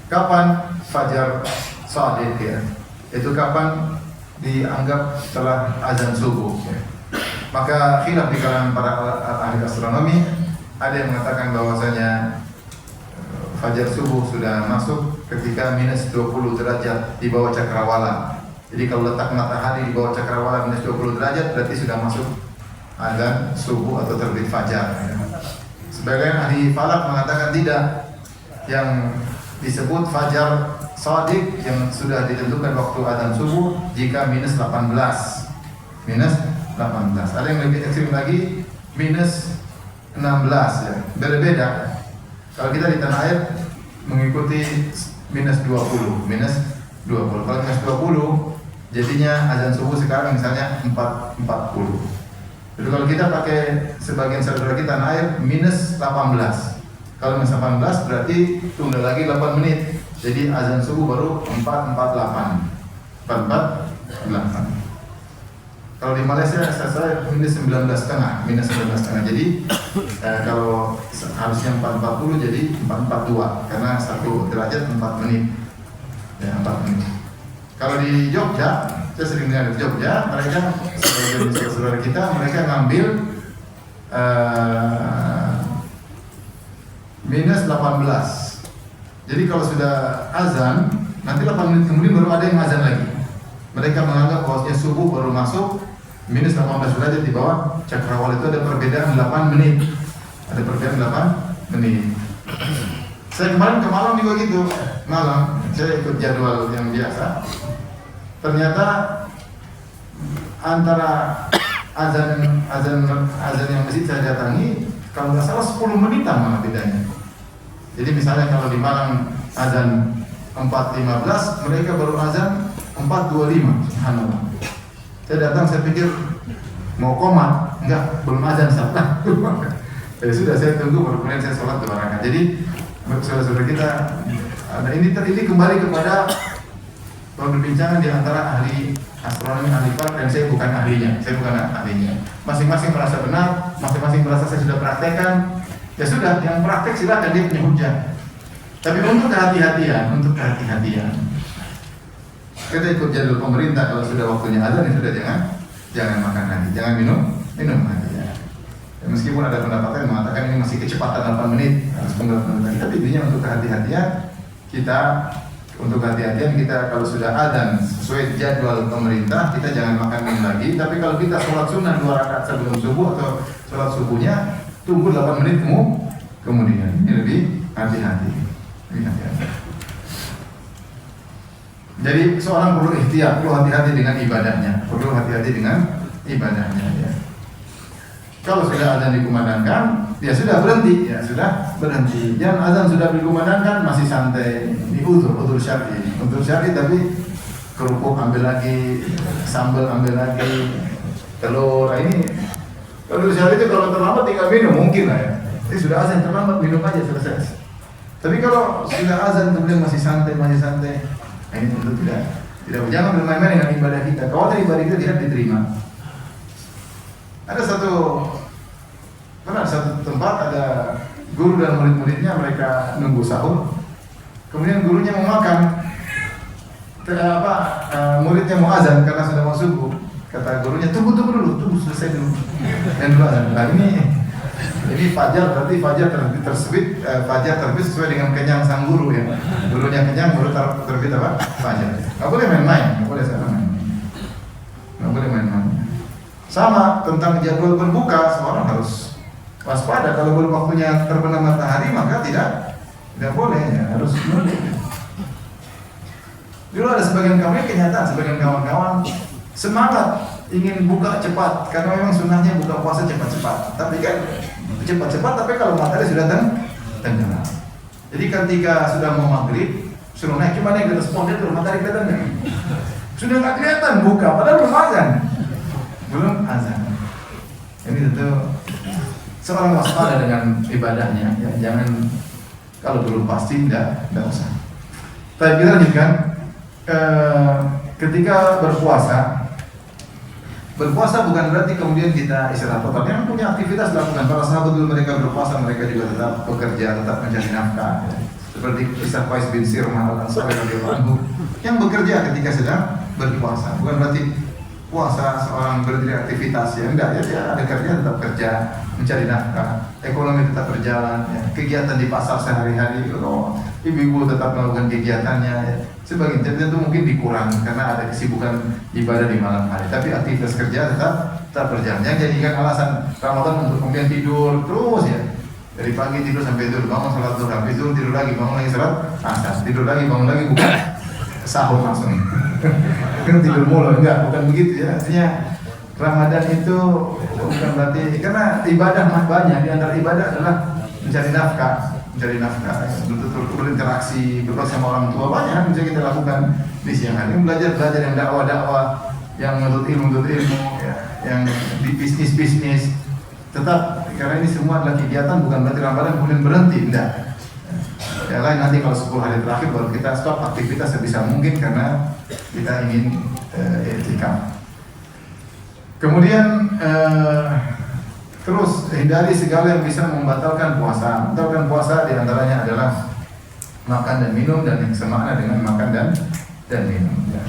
Kapan fajar shadiq ya? Itu kapan dianggap telah azan subuh ya. Maka khilaf di kalangan para ahli astronomi, ada yang mengatakan bahwasanya fajar subuh sudah masuk ketika minus 20 derajat di bawah cakrawala. Jadi kalau letak matahari di bawah cakrawala minus 20 derajat berarti sudah masuk azan subuh atau terbit fajar. Sebagian ahli falak mengatakan tidak. Yang disebut fajar shadiq yang sudah ditentukan waktu azan subuh jika minus 18. Minus 18. Ada yang lebih ekstrim lagi minus 16 ya. Berbeda. Kalau kita di tanah air mengikuti minus 20. Kalau minus 20 jadinya azan subuh sekarang misalnya 4.40. Jadi kalau kita pakai sebagian saudara kita tanah air minus 18. Kalau minus 18 berarti tunda lagi 8 menit. Jadi azan subuh baru 4.48. Kalau di Malaysia saya minus 19,5, minus 19,5. Jadi kalau harusnya 440 jadi 442 karena 1 derajat 4 menit. Ya, 4 menit. Kalau di Jogja, saya sering dengar di Jogja, mereka saudara kita mereka ngambil minus 18. Jadi kalau sudah azan, nanti 8 menit kemudian baru ada yang azan lagi. Mereka menganggap bahwasanya subuh baru masuk minus 18 derajat di bawah cakrawala itu ada perbedaan 8 menit. Ada perbedaan 8 menit. Saya kemarin ke Malang juga gitu. Malang, saya ikut jadwal yang biasa. Ternyata antara azan yang masjid saya datangi, kalau nggak salah 10 menitan malah bedanya. Jadi misalnya kalau di Malang azan 4.15, mereka baru azan 4.25. Subhanallah. Saya datang, saya pikir mau komat, enggak, belum azan salah. Ya sudah, saya tunggu baru kemudian saya sholat 2 rakaat. Jadi saudara-saudara kita, ada ini kembali kepada perbincangan di antara ahli astronomi, ahli falak, dan saya bukan ahlinya. Saya bukan ahlinya. Masing-masing merasa benar, masing-masing merasa saya sudah praktekkan. Ya sudah, yang praktek silakan, dia punya hujah. Tapi untuk kehati-hatian, kita ikut jadwal pemerintah. Kalau sudah waktunya azan, ya sudah jangan makan lagi, jangan minum lagi. Ya. Ya, meskipun ada pendapat yang mengatakan ini masih kecepatan 8 menit, harus mengurangi. Tapi intinya untuk kehati-hatian kita kalau sudah azan sesuai jadwal pemerintah, kita jangan makan minum lagi. Tapi kalau kita sholat sunnah 2 rakaat sebelum subuh atau sholat subuhnya, tunggu 8 menit kemudian. Ini lebih hati-hati. Jadi seorang perlu ikhtiar, perlu hati-hati dengan ibadahnya, ya. Kalau sudah azan dikumandangkan, ya sudah berhenti. Jangan azan sudah dikumandangkan masih santai, ini udzur syar'i, tapi kerupuk ambil lagi, sambal ambil lagi, telur. Ini kalau syar'i itu kalau terlambat tinggal minum mungkin lah ya. Ini sudah azan terlambat, minum aja selesai. Tapi kalau sudah azan kemudian masih santai, ini tentu tidak jangan bermain-main dengan ibadah kita. Kalau ibadah kita tidak diterima. Ada satu tempat, ada guru dan murid-muridnya, mereka nunggu sahur. Kemudian gurunya mau makan. Muridnya mau azan karena sudah mau subuh. Kata gurunya, tunggu dulu, selesai dulu. Dan dulu azan. Nah, ini fajar, berarti fajar terbit sesuai dengan kenyang sang guru ya. Gurunya kenyang, baru terbit apa? Fajar. Nggak boleh main-main, nggak boleh main-main. Sama tentang jadwal berbuka, seorang harus waspada. Kalau belum waktunya terbenam matahari, maka tidak boleh ya, harus menunggu. Dulu ada sebagian kawan-kawan semangat ingin buka cepat karena memang sunnahnya buka puasa cepat-cepat. Tapi kan cepat-cepat, tapi kalau matahari sudah tenggelam. Jadi ketika sudah mau maghrib, suruh naik, cuma naik ke atas pohon, itu matahari kelihatan kan? Sudah nggak kelihatan buka, padahal belum azan. Ini tentu seorang waspada dengan ibadahnya. Ya, jangan kalau belum pasti tidak usah. Tapi kita lanjutkan. Ketika berpuasa bukan berarti kemudian kita istirahat total. Yang punya aktivitas lakukan. Para sahabat dulu mereka berpuasa, mereka juga tetap bekerja, tetap mencari nafkah. Ya. Seperti kisah Qais bin Sirmah al-Ansari radhiyallahu anhu yang bekerja ketika sedang berpuasa. Bukan berarti puasa seorang berhenti aktivitas ya, enggak ya, dia ada kerja, tetap kerja, mencari nafkah, ekonomi tetap berjalan, ya. Kegiatan di pasar sehari-hari, ibu-ibu tetap melakukan kegiatannya. Ya. Sebagian tentu mungkin dikurangi karena ada kesibukan ibadah di malam hari, tapi aktivitas kerja tetap berjalan. Jangan jadikan alasan Ramadan untuk kemudian tidur terus ya. Dari pagi tidur sampai tidur, bangun sholat duha, tidur lagi, bangun lagi sholat asar, tidur lagi, bangun lagi, bukan sahur langsung. Tidur mulu, enggak, bukan begitu ya. Artinya Ramadan itu bukan berarti, karena ibadah banyak, di antara ibadah adalah mencari nafkah, berinteraksi, bersama orang tua, banyak yang bisa kita lakukan di siang hari. Belajar yang dakwah, yang menuntut ilmu ya, yang di bisnis. Tetap, karena ini semua adalah kegiatan, bukan berarti Ramadan kemudian berhenti, enggak. Ya lain nanti kalau 10 hari terakhir baru kita stop aktivitas sebisa mungkin karena kita ingin i'tikaf. Kemudian terus hindari segala yang bisa membatalkan puasa. Membatalkan puasa diantaranya adalah makan dan minum, dan yang semakna dengan makan dan minum. Ya.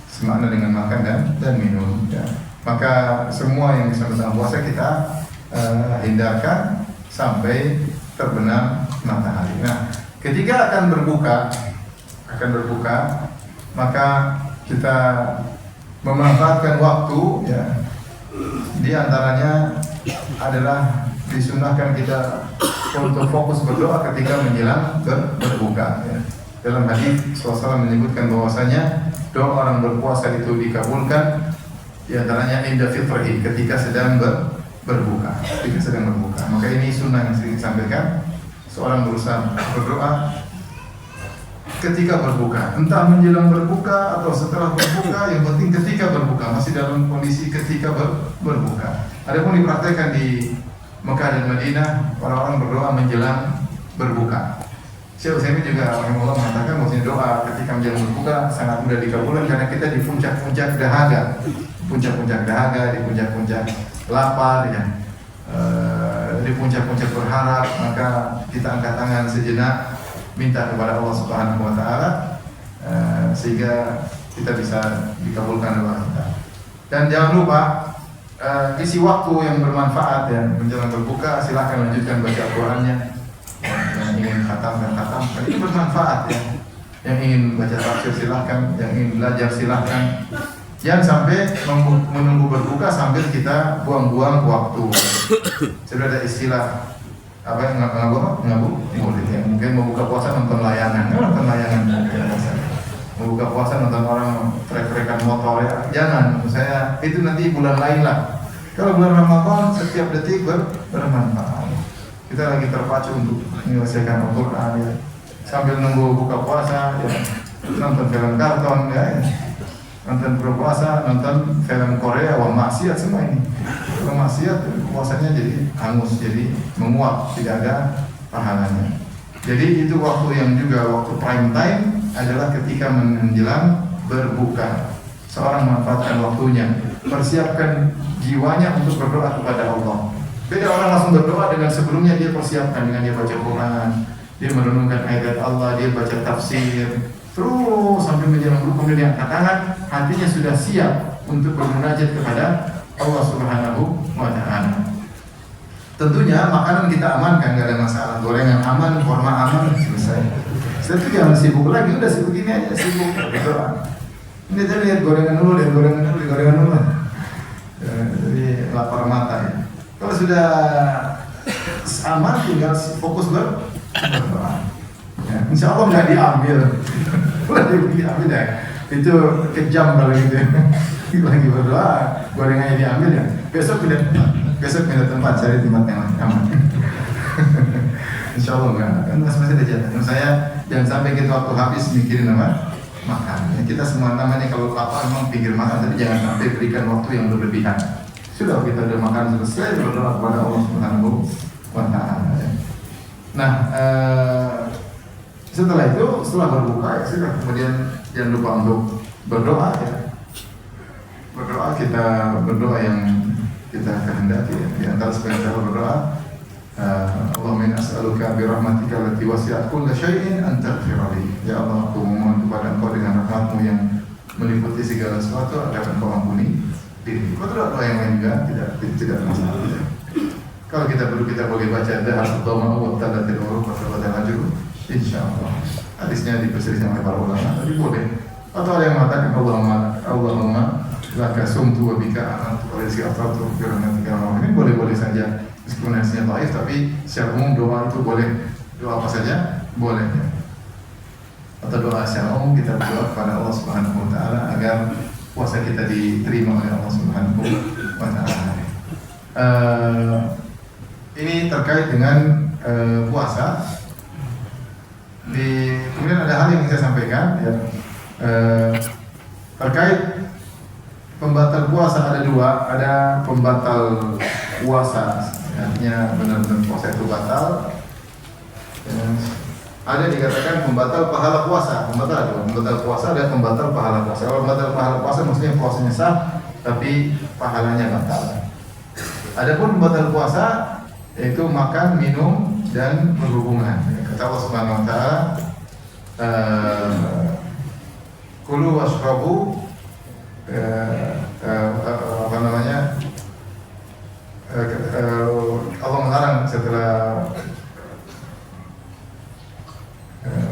Semakna dengan makan dan minum. Ya. Maka semua yang bisa membatalkan puasa kita hindarkan sampai terbenam matahari. Nah, ketika akan berbuka, maka kita memanfaatkan waktu. Ya. Di antaranya adalah disunahkan kita untuk fokus berdoa ketika menjelang berbuka. Ya. Dalam hadis Rasulullah menyebutkan bahwasanya doa orang berpuasa itu dikabulkan, di antaranya inda fitrihi, ketika sedang berbuka. Maka ini sunnah yang sering disampaikan, seorang berusaha berdoa ketika berbuka, entah menjelang berbuka atau setelah berbuka, yang penting ketika berbuka, masih dalam kondisi ketika berbuka. Adapun dipraktekkan di Mekah dan Madinah, orang-orang berdoa menjelang berbuka. Syekh Utsaimin juga rahimahullah mengatakan bahwa doa ketika menjelang berbuka sangat mudah dikabulkan karena kita di puncak-puncak dahaga, di puncak-puncak lapar, ya. Di puncak-puncak berharap, maka kita angkat tangan sejenak, minta kepada Allah Subhanahu wa taala sehingga kita bisa dikabulkan doa kita. Dan jangan lupa isi waktu yang bermanfaat, ya. Menjelang berbuka silakan lanjutkan baca Al-Qur'annya. Yang ingin khatam, ini bermanfaat, ya. Yang ingin baca tafsir silakan, yang ingin belajar silakan. Jangan sampai menunggu berbuka sambil kita buang-buang waktu. Sudah ada istilah apa yang ngabu mulut, ya. Mungkin mau buka puasa nonton layangan, mau buka puasa nonton orang trek-trekan motor, ya. Jangan, saya itu nanti bulan lain lah. Kalau bulan Ramadan setiap detik bermanfaat. Kita lagi terpacu untuk menyelesaikan Al-Quran, ya. Sambil nunggu buka puasa, ya. Nonton film karton, ya. Nonton berpuasa, nonton film Korea, wah maksiat semua ini. Kalau maksiat, puasanya jadi hangus, jadi menguap, tidak ada pahalanya. Jadi itu waktu yang juga waktu prime time adalah ketika menjelang berbuka. Seorang memanfaatkan waktunya, persiapkan jiwanya untuk berdoa kepada Allah. Beda orang langsung berdoa dengan sebelumnya dia persiapkan, dengan dia baca Quran, dia merenungkan ayat Allah, dia baca tafsir, terus sampai menjelang berbuka kemudian angkat tangan, hatinya sudah siap untuk bermunajat kepada Allah Subhanahu wa taala. Tentunya makanan kita amankan, nggak ada masalah. Gorengan aman, kurma aman, selesai. Setelah itu jangan sibuk lagi, udah sibuk ini aja, sibuk berdoa. Ini tadi lihat gorengan dulu. Jadi lapar mata, ya. Kalau sudah aman, tinggal fokus berdoa. Ya, insya Allah nggak diambil, ya. Itu kejam kalau gitu. Lagi berdoa, gorengannya diambil, ya. Besok pindah tempat, cari tempat yang aman. Insya Allah enggak, kan masih ada jatah. Saya jangan sampai kita waktu habis mikirin apa makan. Ya, kita semua namanya kalau lapar memang pikir makan, tapi jangan sampai berikan waktu yang berlebihan. Sudah kita udah makan selesai, berdoa kepada Allah Subhanahu wa taala. Nah, setelah berbuka, ya sudah, kemudian jangan lupa untuk berdoa, ya. Kita berdoa yang kita kehendaki, ya. Di antara sebagian cara berdoa, Allahumma inni as'aluka bi rahmatika allati wasi'at kulla syai'in an taghfira li. Ya Allah, aku memohon kepada Engkau dengan rahmat-Mu yang meliputi segala sesuatu agar Engkau ampuni diri. Kalau doa yang lain juga tidak masalah. Kalau kita boleh baca dahar dhamma wa talatil uruf wa talatil ajr, insyaallah. Hadisnya diperselisihkan oleh para ulama, tapi boleh. Atau ada yang mengatakan Allahumma laka sumtu wa bika amantu wa rizqi atartu bi rahmatika wa ini boleh-boleh saja. Meskipun hasilnya dhaif, tapi secara umum doa itu boleh. Doa apa saja boleh, ya. Atau doa secara umum kita berdoa kepada Allah Subhanahu wa taala agar puasa kita diterima oleh Allah Subhanahu wa taala. Ini terkait dengan puasa. Kemudian ada hal yang saya sampaikan, ya. Terkait pembatal puasa ada dua, ada pembatal puasa, artinya benar-benar puasa itu batal. Ada dikatakan pembatal pahala puasa. Pembatal puasa ada pembatal pahala puasa. Kalau pembatal pahala puasa maksudnya puasanya sah, tapi pahalanya batal. Adapun batal puasa yaitu makan, minum, dan berhubungan. Kata Allah Subhanahu wa taala, kulu washrabu, apa namanya, Allah melarang setelah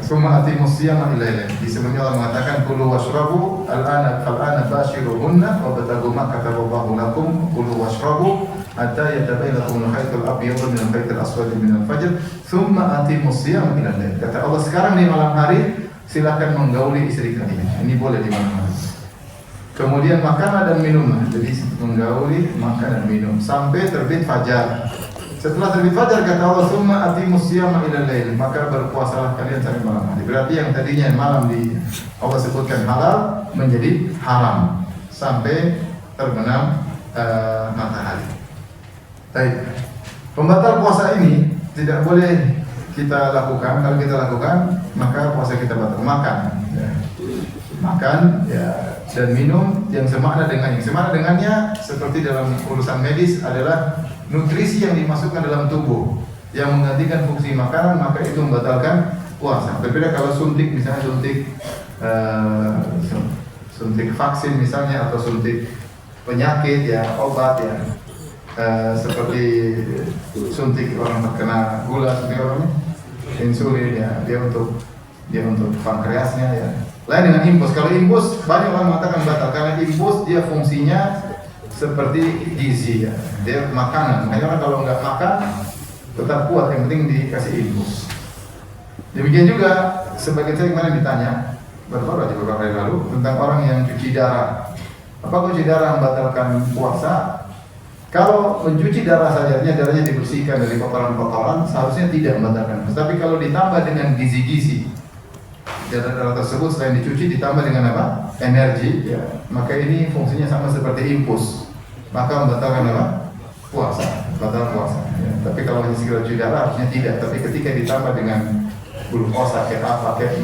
summa atimus siyama ila lail. Di sebelumnya Allah mengatakan kulu washrabu al-ana fal-ana bashiruhunna wa batagu ma kataballahu lakum kulu washrabu hatta yatabayyana lakum al-khaytul abyadu min al-khaytil aswadi min al-fajr thumma atimus siyama ila lail. Kata Allah, sekarang di malam hari silakan menggauli istri kalian. Ini boleh di malam hari. Kemudian makanlah dan minumlah. Jadi menggauli, makan dan minum sampai terbit fajar. Setelah terbit fajar kata Allah, "Tsumma atimus siyama ila lail." Maka berpuasalah kalian sampai malam hari. Berarti yang tadinya malam di Allah sebutkan halal menjadi haram sampai terbenam matahari. Baik. Pembatal puasa ini tidak boleh kita lakukan. Kalau kita lakukan, maka puasa kita batal. Makan, ya. Makan, ya, dan minum yang semakna dengannya. Semakna dengannya seperti dalam urusan medis adalah nutrisi yang dimasukkan dalam tubuh yang menggantikan fungsi makanan, maka itu membatalkan puasa. Berbeda kalau suntik, misalnya suntik vaksin misalnya, atau suntik penyakit, ya, obat, ya, seperti suntik orang terkena gula, seperti orang insulin, ya, dia untuk pankreasnya, ya. Lain dengan infus. Kalau infus banyak orang mengatakan batal karena infus dia fungsinya seperti gizi, ya, dia makanan. Makanya orang kalau nggak makan tetap kuat, yang penting dikasih infus. Demikian juga sebagai saya kemarin ditanya beberapa hari lalu tentang orang yang cuci darah. Apa cuci darah membatalkan puasa? Kalau mencuci darah saja, darahnya dibersihkan dari kotoran-kotoran, seharusnya tidak membatalkan. Tapi kalau ditambah dengan gizi-gizi, darah tersebut selain dicuci ditambah dengan apa? Energi, ya, maka ini fungsinya sama seperti infus, maka membatalkan apa? Puasa, batal puasa, ya. Tapi kalau hanya sekedar cuci darah harusnya tidak. Tapi ketika ditambah dengan glukosa, kayak apa, kayak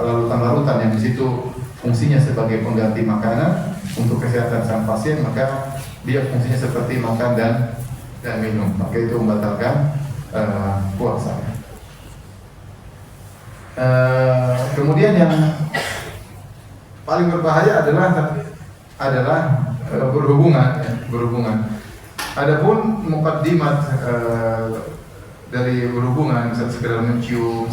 larutan-larutan yang di situ fungsinya sebagai pengganti makanan untuk kesehatan sang pasien, maka dia fungsinya seperti makan dan minum, maka itu membatalkan puasa. Kemudian yang paling berbahaya adalah berhubungan, ya, berhubungan. Adapun mukaddimat dari berhubungan, misalnya sekedar mencium,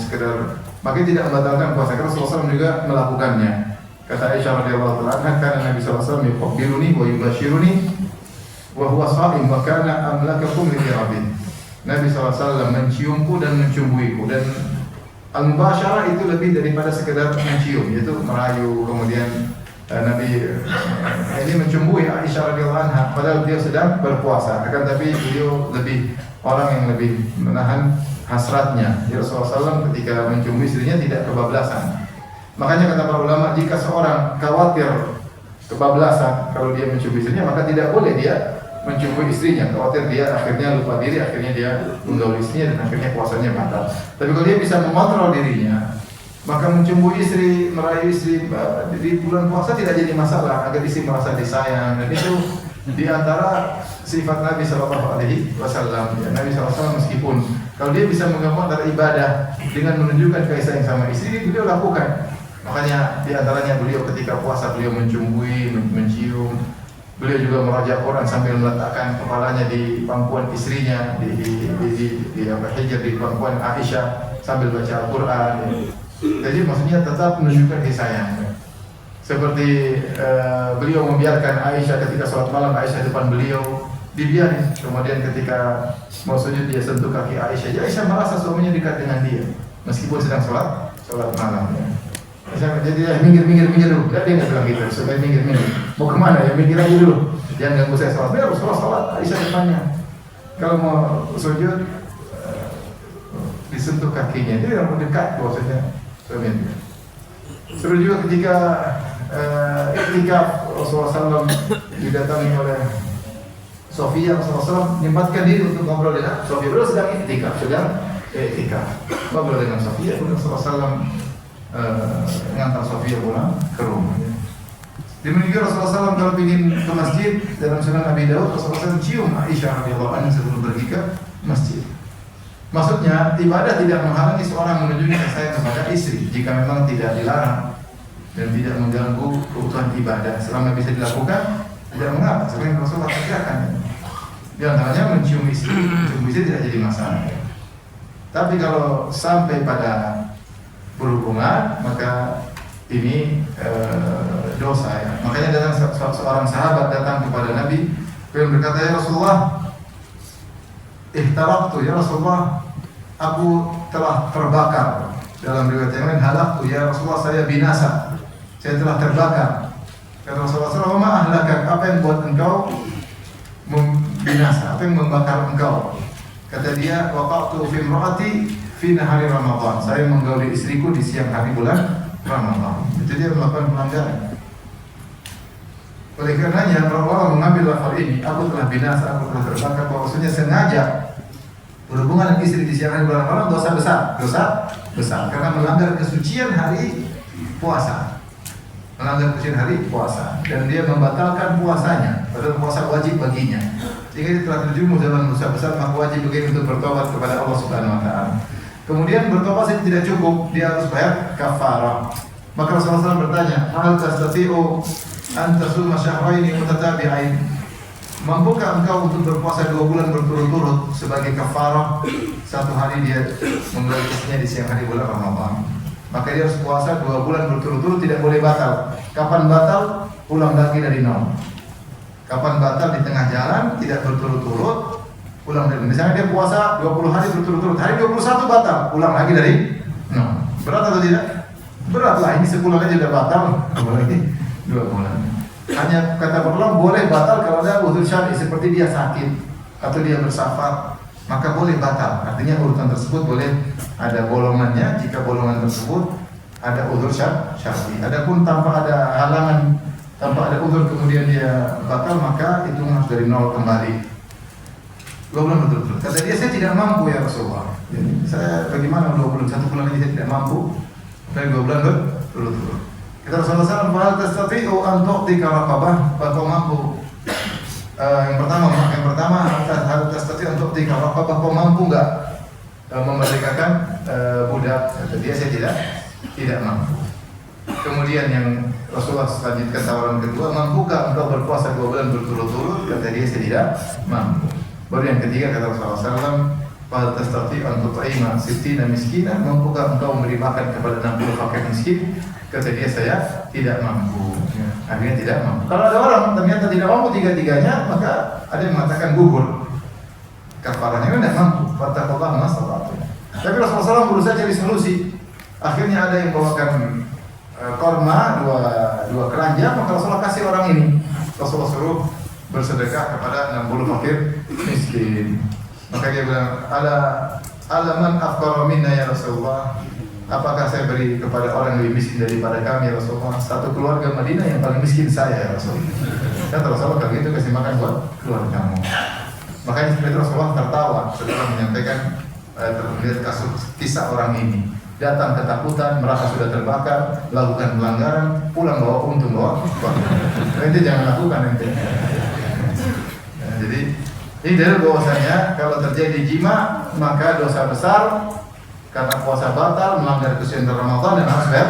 maka tidak membatalkan puasa. Karena Rasulullah SAW juga melakukannya. Kata Aisyah radhiyallahu anha, "Kana Nabi sallallahu alaihi wasallam yuqabbiluni wa yubashiruni wa huwa sha'im wa kana amlakakum li rabbih." Nabi sallallahu alaihi wasallam menciumku dan mencumbuiku, dan al-mubasyarah itu lebih daripada sekedar mencium, yaitu merayu. Kemudian Nabi ini mencumbui Aisyah radhiyallahu anha padahal dia sedang berpuasa, akan tapi beliau lebih orang yang lebih menahan hasratnya. Rasulullah SAW ketika mencumbui istrinya tidak kebablasan. Makanya kata para ulama, jika seorang khawatir kebablasan kalau dia mencium istrinya, maka tidak boleh dia mencium istrinya. Khawatir dia akhirnya lupa diri, akhirnya dia menggauli istrinya, dan akhirnya puasanya batal. Tapi kalau dia bisa mengontrol dirinya, maka mencium istri, merayu istri di bulan puasa tidak jadi masalah, agar istri merasa disayang. Dan itu di antara sifat Nabi Shallallahu Alaihi Wasallam. Ya, Nabi SAW meskipun kalau dia bisa menggabungkan antara ibadah dengan menunjukkan kasih sayang sama istri, beliau lakukan. Makanya di antaranya beliau ketika puasa beliau mencumbui, mencium. Beliau juga merajak Quran sambil meletakkan kepalanya di pangkuan istrinya, di hijab di pangkuan Aisyah sambil baca Al-Quran. Jadi maksudnya tetap menunjukkan kasih sayang. Seperti beliau membiarkan Aisyah ketika sholat malam, Aisyah depan beliau dibiarin. Kemudian ketika mau sujud dia sentuh kaki Aisyah. Jadi Aisyah merasa suaminya dekat dengan dia meskipun sedang sholat malam. Ya. Jadi minggir dulu. Dia nggak bilang gitu. Supaya minggir. Mau kemana ya? Minggir aja dulu. Jangan ganggu saya sholat. Dia harus sholat. Aisyah depannya. Kalau mau sujud disentuh kakinya. Dia yang mendekat bahwasanya suaminya. Seru juga ketika Rasulullah SAW didatangi oleh Sofia. Rasulullah SAW menyempatkan diri untuk ngobrol dengan Sofia. Beliau sedang iktikaf. Ngobrol dengan Sofia. Kemudian Rasulullah SAW mengantar Sofia pulang ke rumah. Demikian juga Rasulullah SAW kalau ingin ke masjid dalam Sunan Abi Daud, Rasulullah SAW cium Aisyah radhiyallahu anha sebelum pergi ke masjid. Maksudnya ibadah tidak menghalangi seorang menunjukkan kasih sayang kepada istri jika memang tidak dilarang dan tidak mengganggu keutuhan ibadah. Selama bisa dilakukan, tidak mengapa. Sebenarnya Rasulullah kerjakan. Di antaranya mencium istri tidak jadi masalah. Tapi kalau sampai pada berhubungan, maka ini dosa ya. Makanya datang seorang sahabat datang kepada Nabi dan berkata, ya Rasulullah, ihtaraqtu ya Rasulullah, aku telah terbakar. Dalam riwayat yang lain, halaktu ya Rasulullah, saya binasa, saya telah terbakar. Kata Rasulullah SAW, ma ahlakak, apa yang buat engkau binasa, apa yang membakar engkau? Kata dia, waqa'tu fi imra'ati fi nahari Ramadan, saya menggauli istriku di siang hari bulan Ramadan. Itu dia melakukan pelanggaran. Oleh karenanya Rasulullah mengambil hal ini, aku telah binasa, aku telah terbakar, bahwasanya sengaja berhubungan dengan istri di siang hari bulan Ramadan dosa besar karena melanggar kesucian hari puasa. Melanggar kesucian hari puasa dan dia membatalkan puasanya, padahal puasa wajib baginya. Jika dia telah terjerumus dalam dosa besar, maka wajib bagi untuk bertobat kepada Allah Subhanahu wa taala. Kemudian bertobat saja tidak cukup, dia harus bayar kafarah. Maka Rasulullah SAW bertanya, hal tastati'u an tasuma syahraini mutatabi'ain? Mampukah engkau untuk berpuasa 2 bulan berturut-turut sebagai kafarah? Satu hari dia menggelar istrinya di siang hari bulan Ramadan, maka dia harus puasa 2 bulan berturut-turut, tidak boleh batal. Kapan batal? Ulang lagi dari nol. Kapan batal? Di tengah jalan, tidak berturut-turut, ulang dari. Misalnya dia puasa 20 hari berturut-turut, hari 21 batal, ulang lagi dari nol. Berat atau tidak? Berat lah, ini sebulan aja sudah batal, apalagi 2 bulan. Hanya kata ulama boleh batal kalau ada udzur syar'i, seperti dia sakit atau dia bersafar, maka boleh batal. Artinya urutan tersebut boleh ada bolongannya jika bolongan tersebut ada udzur syar'i. Adapun tanpa ada halangan, tanpa ada udzur kemudian dia batal, maka itu harus dari nol kembali. 2 bulan betul-betul. Kata dia, saya tidak mampu ya Rasulullah. Jadi saya bagaimana 2 bulan, 1 bulan ini saya tidak mampu. Dari 2 bulan betul-betul. Kata Rasulullah SAW, "Fahal tastati'u an tu'tika raqabah?" Kau mampu. Yang pertama, hal tastati'u an tu'tika raqabah, kau mampu enggak memerdekakan budak? Kata dia, saya tidak mampu. Kemudian yang Rasulullah selanjutkan tawaran kedua, mampukah engkau berpuasa 2 bulan berturut-turut? Kata dia, saya tidak mampu. Baru yang ketiga kata Rasulullah SAW, "Fahal tastati'u an tut'ima 60 miskinan?" Mampukah engkau memberi makan kepada 60 fakir miskin? Kata dia, saya tidak mampu. Akhirnya tidak mampu. Kalau ada orang ternyata tidak mampu tiga-tiganya, maka ada yang mengatakan gugur. Kafarahnya tidak mampu. Fattaqullaha mastata'tum. Tapi Rasulullah SAW berusaha cari solusi. Akhirnya ada yang bawakan korma dua keranjang, maka Rasulullah kasih orang ini. Rasulullah suruh bersedekah kepada 60 fakir miskin. Maka dia bilang, alaman afqara minna ya Rasulullah. Apakah saya beri kepada orang yang lebih miskin daripada kami ya Rasulullah? Satu keluarga Madinah yang paling miskin saya ya Rasulullah. Kata Rasulullah, kalau gitu kasih makan buat keluarga kamu. Makanya setelah itu Rasulullah tertawa setelah menyampaikan terlihat kasus kisah orang ini. Datang ketakutan, merasa sudah terbakar, lakukan pelanggaran, pulang bawa untung bawa. Nanti jangan lakukan nanti. Nah, jadi ini dari bahwasanya kalau terjadi jima maka dosa besar karena puasa batal, melanggar kesucian Ramadan dan harus bayar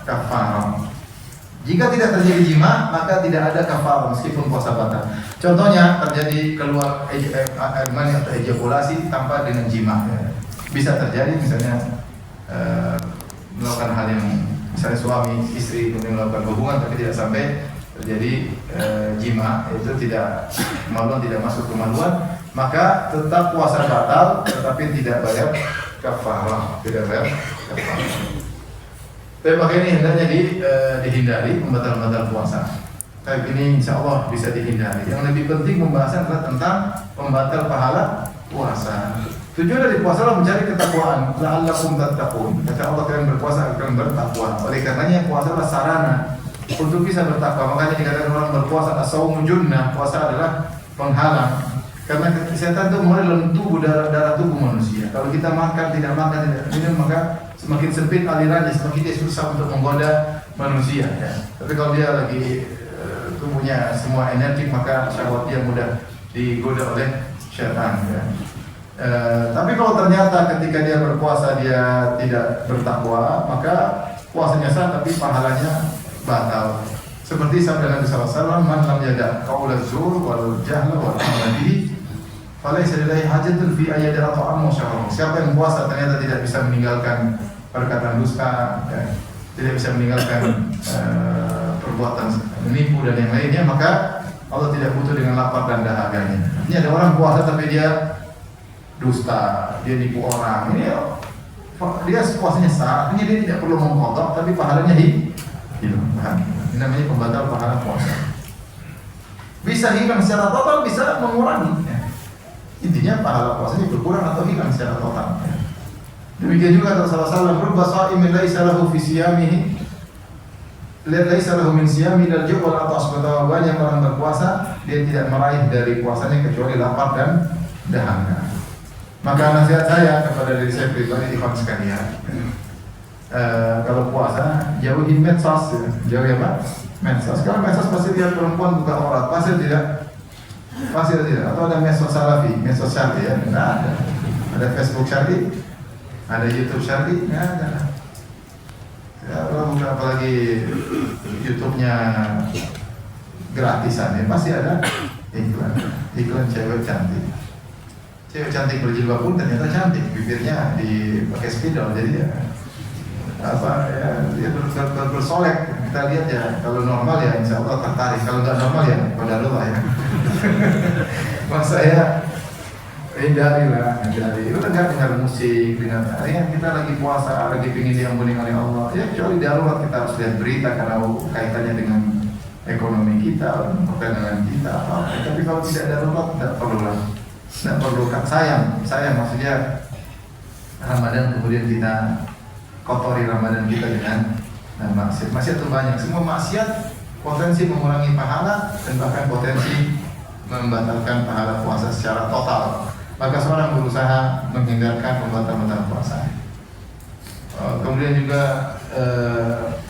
kafarah. Jika tidak terjadi jima maka tidak ada kafarah meskipun puasa batal. Contohnya terjadi keluar air mani atau ejakulasi tanpa dengan jima. Bisa terjadi misalnya melakukan hal yang misalnya suami istri kemudian melakukan hubungan tapi tidak sampai terjadi jima, itu tidak kemaluan, tidak masuk kemaluan, maka tetap puasa batal tetapi tidak bayar kafarah, tidak bayar kafarah. Tapi makanya ini hendaknya dihindari pembatal-pembatal puasa. Tapi ini insya Allah bisa dihindari. Yang lebih penting pembahasan adalah tentang pembatal pahala puasa. Tujuan dari puasa adalah mencari ketakwaan. La'allakum tattaqun. Kata Allah, kalian berpuasa akan bertakwa. Oleh karenanya puasa adalah sarana untuk bisa bertakwa. Makanya dikatakan orang berpuasa as-shaumu junnah. Puasa adalah penghalang. Karena kesehatan itu mulai dalam tubuh, darah tubuh manusia. Kalau kita makan, tidak minum, maka semakin sempit alirannya, semakin dia susah untuk menggoda manusia. Ya. Tapi kalau dia lagi tubuhnya semua energi, maka syahwat dia mudah digoda oleh syaitan. Ya. Tapi kalau ternyata ketika dia berpuasa dia tidak bertakwa, maka puasanya sah tapi pahalanya batal. Seperti sabda Nabi SAW, "Man lam yada' qaula zur wal jahla wal amal bihi, falaysa lillahi hajatun fi ayyada ta'am wa syahwat." Siapa yang puasa ternyata tidak bisa meninggalkan perkataan dusta, ya, tidak bisa meninggalkan perbuatan menipu dan yang lainnya, maka Allah tidak butuh dengan lapar dan dahaganya. Ini ada orang puasa tapi dia dusta, dia nipu orang. Ini dia puasanya sah, artinya dia tidak perlu mengkodok, tapi pahalanya hilang. Ini namanya pembatal pahala puasa. Bisa hilang secara total, bisa mengurangi. Intinya pahala puasanya berkurang atau hilang secara total. Demikian juga kata Rasulullah, "Rubba sha'imin laisa lahu fi siyamihi laisa lahu min siyami dal ju' wal atas." Banyak orang berpuasa dia tidak meraih dari puasanya kecuali lapar dan dahaga. Maka nasihat saya kepada diri saya pribadi, ikhwan sekalian, kalau puasa jauhi medsos, jauhi apa? Medsos. Kalau medsos pasti lihat perempuan buka aurat, pasti tidak? Pasti tidak. Atau ada medsos salafi, medsos syar'i ya? Tidak ada. Ada Facebook syar'i, ada YouTube syar'i, nggak ada. Ya, kalau bukan apalagi YouTube-nya gratisan ya, pasti ada iklan cewek cantik. Cewek cantik berjilbab pun ternyata cantik, bibirnya dipakai spidol, jadi ya apa ya, dia bersolek. Kita lihat ya, kalau normal ya insya Allah tertarik, kalau nggak normal ya qadarullah ya. Masa ya hindari. Itu enggak dengar musik, dengan ya kita lagi puasa, lagi pingin diampuni oleh Allah. Ya kecuali darurat kita harus lihat berita karena kaitannya dengan ekonomi kita, dengan kita apa. Tapi kalau tidak darurat tidak perlu sayang maksudnya Ramadan kemudian kita kotori Ramadan kita dengan maksiat. Maksiat itu banyak. Semua maksiat potensi mengurangi pahala dan bahkan potensi membatalkan pahala puasa secara total. Maka seorang berusaha menghindarkan pembatal-pembatal puasa. Kemudian juga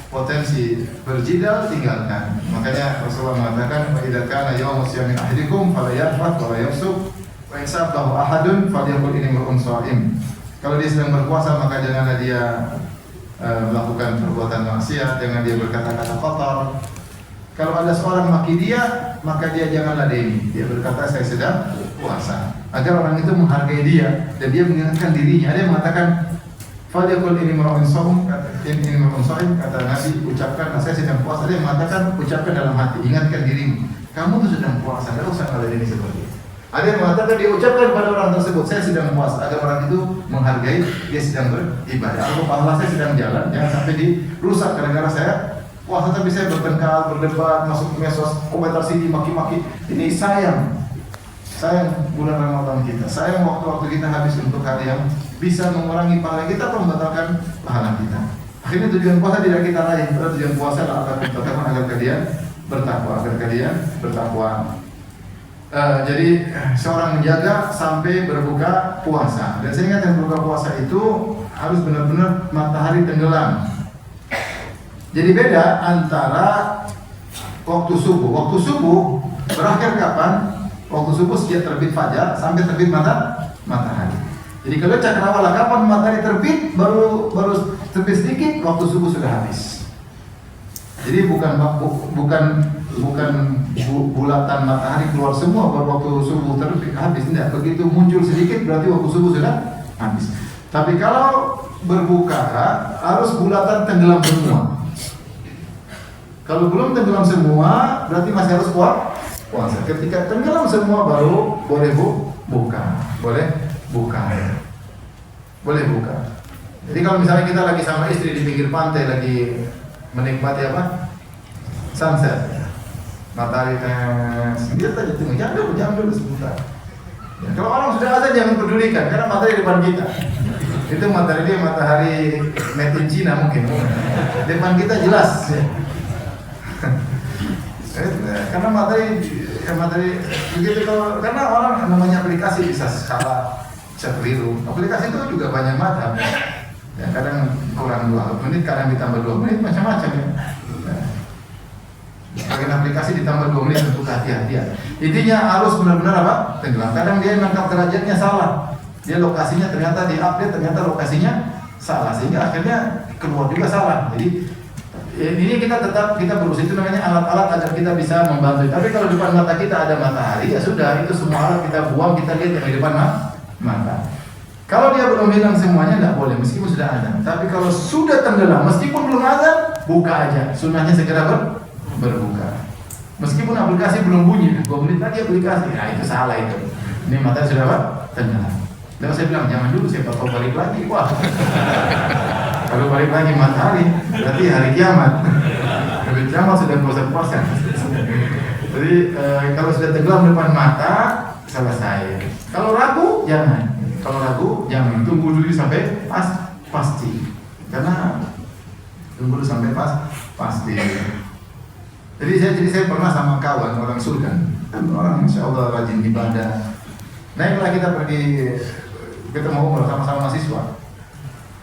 potensi berjidal tinggalkan. Makanya Rasulullah mengatakan, "Idza kana yawmus yamin ahadikum fala yarfath wa la yafsuq wa in sabbahu ahadun falyaqul inni mar'un sha'im." Kalau dia sedang berpuasa maka janganlah dia melakukan perbuatan maksiat, jangan dia berkata-kata kotor. Kalau ada seorang maki dia, maka dia jangan ladeni. Dia berkata saya sedang puasa, agar orang itu menghargai dia dan dia mengingatkan dirinya. Ada yang mengatakan fadiyakul ini mar'un sha'im, kata Nabi, ucapkan saya sedang puasa. Dia mengatakan ucapkan dalam hati, ingatkan dirimu, kamu tuh sedang puasa, tidak usah ladeni seperti itu. Ada yang mengatakan dia ucapkan pada orang tersebut, saya sedang puasa, agar orang itu menghargai dia sedang beribadah. Atau pahala saya sedang jalan, jangan sampai dirusak gara-gara saya puasa tapi saya bertengkar, berdebat, masuk ke medsos, komentar sini, maki-maki. Ini sayang bulan Ramadan kita, sayang waktu-waktu kita habis untuk hal yang bisa mengurangi pahala kita atau membatalkan pahala kita. Akhirnya tujuan puasa tidak kita raih. Tujuan puasa adalah agar kalian bertakwa. Jadi seorang menjaga sampai berbuka puasa. Dan saya ingat yang berbuka puasa itu harus benar-benar matahari tenggelam. Jadi beda antara waktu subuh. Waktu subuh berakhir kapan? Waktu subuh sejak terbit fajar sampai terbit matahari. Jadi kalau cakrawala kapan matahari terbit baru terbit sedikit, waktu subuh sudah habis. Jadi bukan bulatan matahari keluar semua baru waktu subuh terbit habis. Tidak, begitu muncul sedikit berarti waktu subuh sudah habis. Tapi kalau berbuka harus bulatan tenggelam semua. Kalau belum tenggelam semua, berarti masih harus puasa. Ketika tenggelam semua baru boleh buka. Jadi kalau misalnya kita lagi sama istri di pinggir pantai lagi menikmati apa? Sunset. Matahari dia tadi tunggu jam dulu sebentar. Ya, kalau orang sudah ada jangan pedulikan karena matahari depan kita. Itu matahari made in China mungkin. Depan kita jelas. Ya. Karena matahari begitu kalau karena orang namanya aplikasi bisa skala bisa keliru. Aplikasi itu juga banyak macam. Ya, kadang kurang 2 menit, kadang ditambah 2 menit, macam-macam ya. Bagian aplikasi ditambah 2 menit untuk hati-hatian. Intinya harus benar-benar apa? Tenggelam. Kadang dia menangkap derajatnya salah. Dia lokasinya ternyata di update, ternyata lokasinya salah, sehingga akhirnya keluar juga salah. Jadi ini kita berusaha, itu namanya alat-alat agar kita bisa membantu. Tapi kalau di depan mata kita ada matahari, ya sudah, itu semua alat kita buang, kita lihat yang di depan mata. Kalau dia belum hilang semuanya tidak boleh, meskipun sudah ada. Tapi kalau sudah tenggelam, meskipun belum ada, buka aja. Sunnahnya segera berbuka. Meskipun aplikasi belum bunyi, 2 menit lagi aplikasi, nah itu salah itu. Ini matahari sudah apa? Tenggelam. Lalu saya bilang, jangan dulu, saya bakal balik lagi. Wah, kalau balik lagi matahari, berarti hari kiamat. Hari kiamat sudah puasa-puasa. Jadi kalau sudah tenggelam depan mata, selesai. Kalau ragu, jangan. Kalau ragu, jangan. Tunggu dulu sampai pasti. Karena tunggu dulu sampai pasti. Jadi saya pernah sama kawan orang Sultan, orang insya Allah rajin ibadah. Naiklah kita pergi, kita mau umroh sama-sama mahasiswa.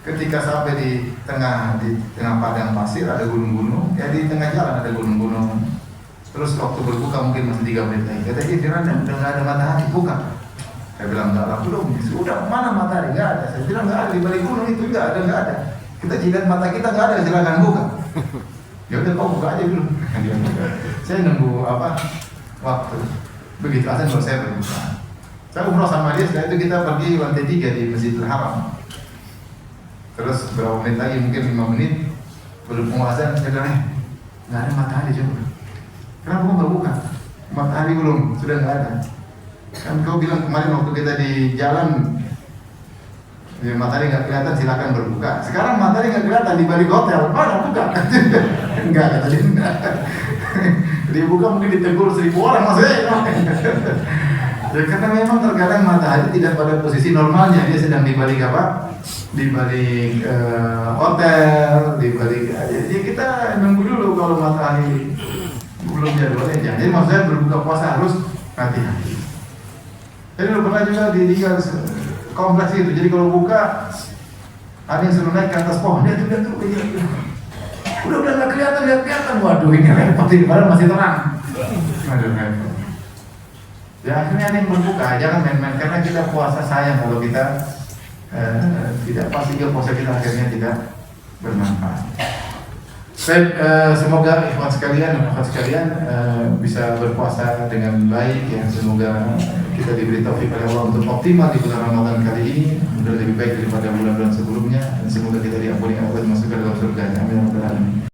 Ketika sampai di tengah padang pasir ada gunung-gunung, ya di tengah jalan ada gunung-gunung. Terus waktu berbuka mungkin masih 3 menit lagi. Kata dia, udah nggak ada matahari, buka. Saya bilang enggak lah, belum. Sudah, mana matahari? Nggak ada. Saya bilang nggak ada, di balik gunung itu nggak ada. Kita jilat mata kita nggak ada, silakan buka. Ya udah, kau buka aja dulu. Saya nunggu waktu. Begitu azan baru saya berbuka. Saya umroh sama dia, setelah itu kita pergi lantai 3 di Masjidil Haram. Terus berapa menit lagi, mungkin 5 menit belum mau azan, saya bilang nggak ada matahari coba. Kenapa kau nggak buka? Matahari belum, sudah nggak ada. Kan kau bilang kemarin waktu kita di jalan, ya, matahari nggak kelihatan, silakan berbuka. Sekarang matahari nggak kelihatan di balik hotel, mana buka? Enggak, kata dia enggak. Dia buka mungkin ditegur 1000 orang maksudnya. Ya karena memang terkadang matahari tidak pada posisi normalnya, dia sedang di balik apa? Di balik hotel, di balik. Jadi kita nunggu dulu kalau matahari belum jadwalnya. Jadi maksudnya berbuka puasa harus hati-hati. Jadi pernah juga di kompleks itu. Jadi kalau buka ada yang suruh naik ke atas pohon, dia tuh udah nggak kelihatan. Waduh, ini repot, ini padahal masih terang. Aduh, repot. Ya akhirnya ada yang berbuka, jangan main-main karena kita puasa sayang kalau kita tidak pas, juga puasa kita akhirnya tidak bermanfaat. Semoga ikhwan sekalian bisa berpuasa dengan baik ya. Semoga kita diberi taufik oleh Allah untuk optimal di bulan Ramadan kali ini, mudah lebih baik daripada bulan-bulan sebelumnya, dan semoga kita diampuni Allah dan masuk ke dalam surga-Nya. Amin ya rabbal alamin.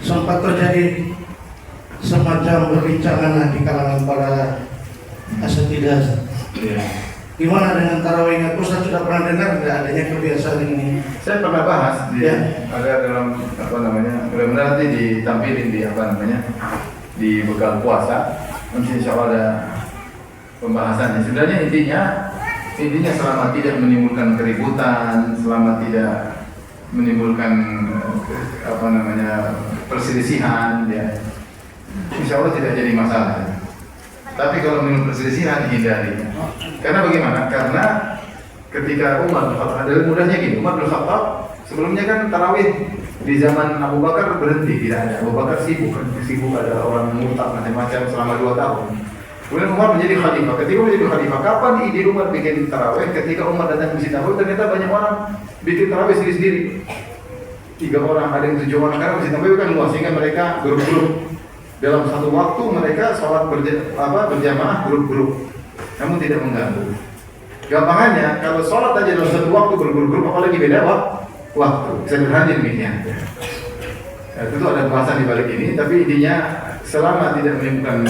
Sempat terjadi semacam perbincangan di kalangan para asatidzah. Gimana dengan tarawihnya? Ustaz sudah pernah dengar tidak adanya kebiasaan ini? Saya pernah bahas ada dalam benar-benar nanti ditampilin di bekal puasa. Nanti insya Allah ada pembahasannya. Sebenarnya intinya selama tidak menimbulkan keributan, selama tidak menimbulkan perselisihan, ya, insya Allah tidak jadi masalah. Tapi kalau menimbulkan perselisihan, hindari. Karena bagaimana? Karena ketika Umar ada mudahnya gini, Umar bin Khattab sebelumnya kan tarawih di zaman Abu Bakar berhenti, tidak ada. Abu Bakar sibuk ada orang murtad macam-macam selama 2 tahun. Kemudian Umar menjadi khalifah. Ketika menjadi khalifah, kapan ide Umar bikin tarawih? Ketika Umar datang ke Masjid Nabawi, ternyata banyak orang bikin tarawih sendiri-sendiri. 3 orang, ada yang 7 orang. Karena Masjid Nabawi kan luas, sehingga mereka grup-grup. Dalam satu waktu mereka sholat berjamaah grup-grup, namun tidak mengganggu. Gampangannya, kalau sholat aja dalam satu waktu bergrup-grup, apalagi beda waktu. Sederhana demikian. Tentu ada bahasan di balik ini, tapi intinya selama tidak menimbulkan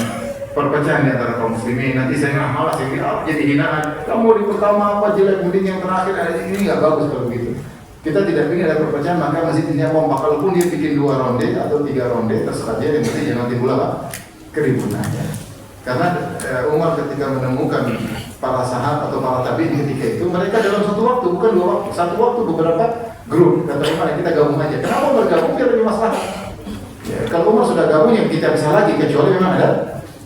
perpecahan di antara kaum muslimin, nanti saya malas ini jadi hinaan. Kamu di pertama apa jelek, kemudian yang terakhir ada ini, nggak bagus kalau begitu. Kita tidak ingin ada perpecahan, maka masjidnya kompak. Kalaupun dia bikin 2 ronde atau 3 ronde, terserah dia, yang penting jangan timbul keributan. Karena Umar ketika menemukan para sahabat atau para tabi'in ketika itu, mereka dalam satu waktu, bukan 2 waktu, satu waktu beberapa grup. Kata Umar, kita gabung aja. Kenapa bergabung? Biar lebih masalah. Ya, kalau Umar sudah gabung, yang kita bisa lagi, kecuali memang ada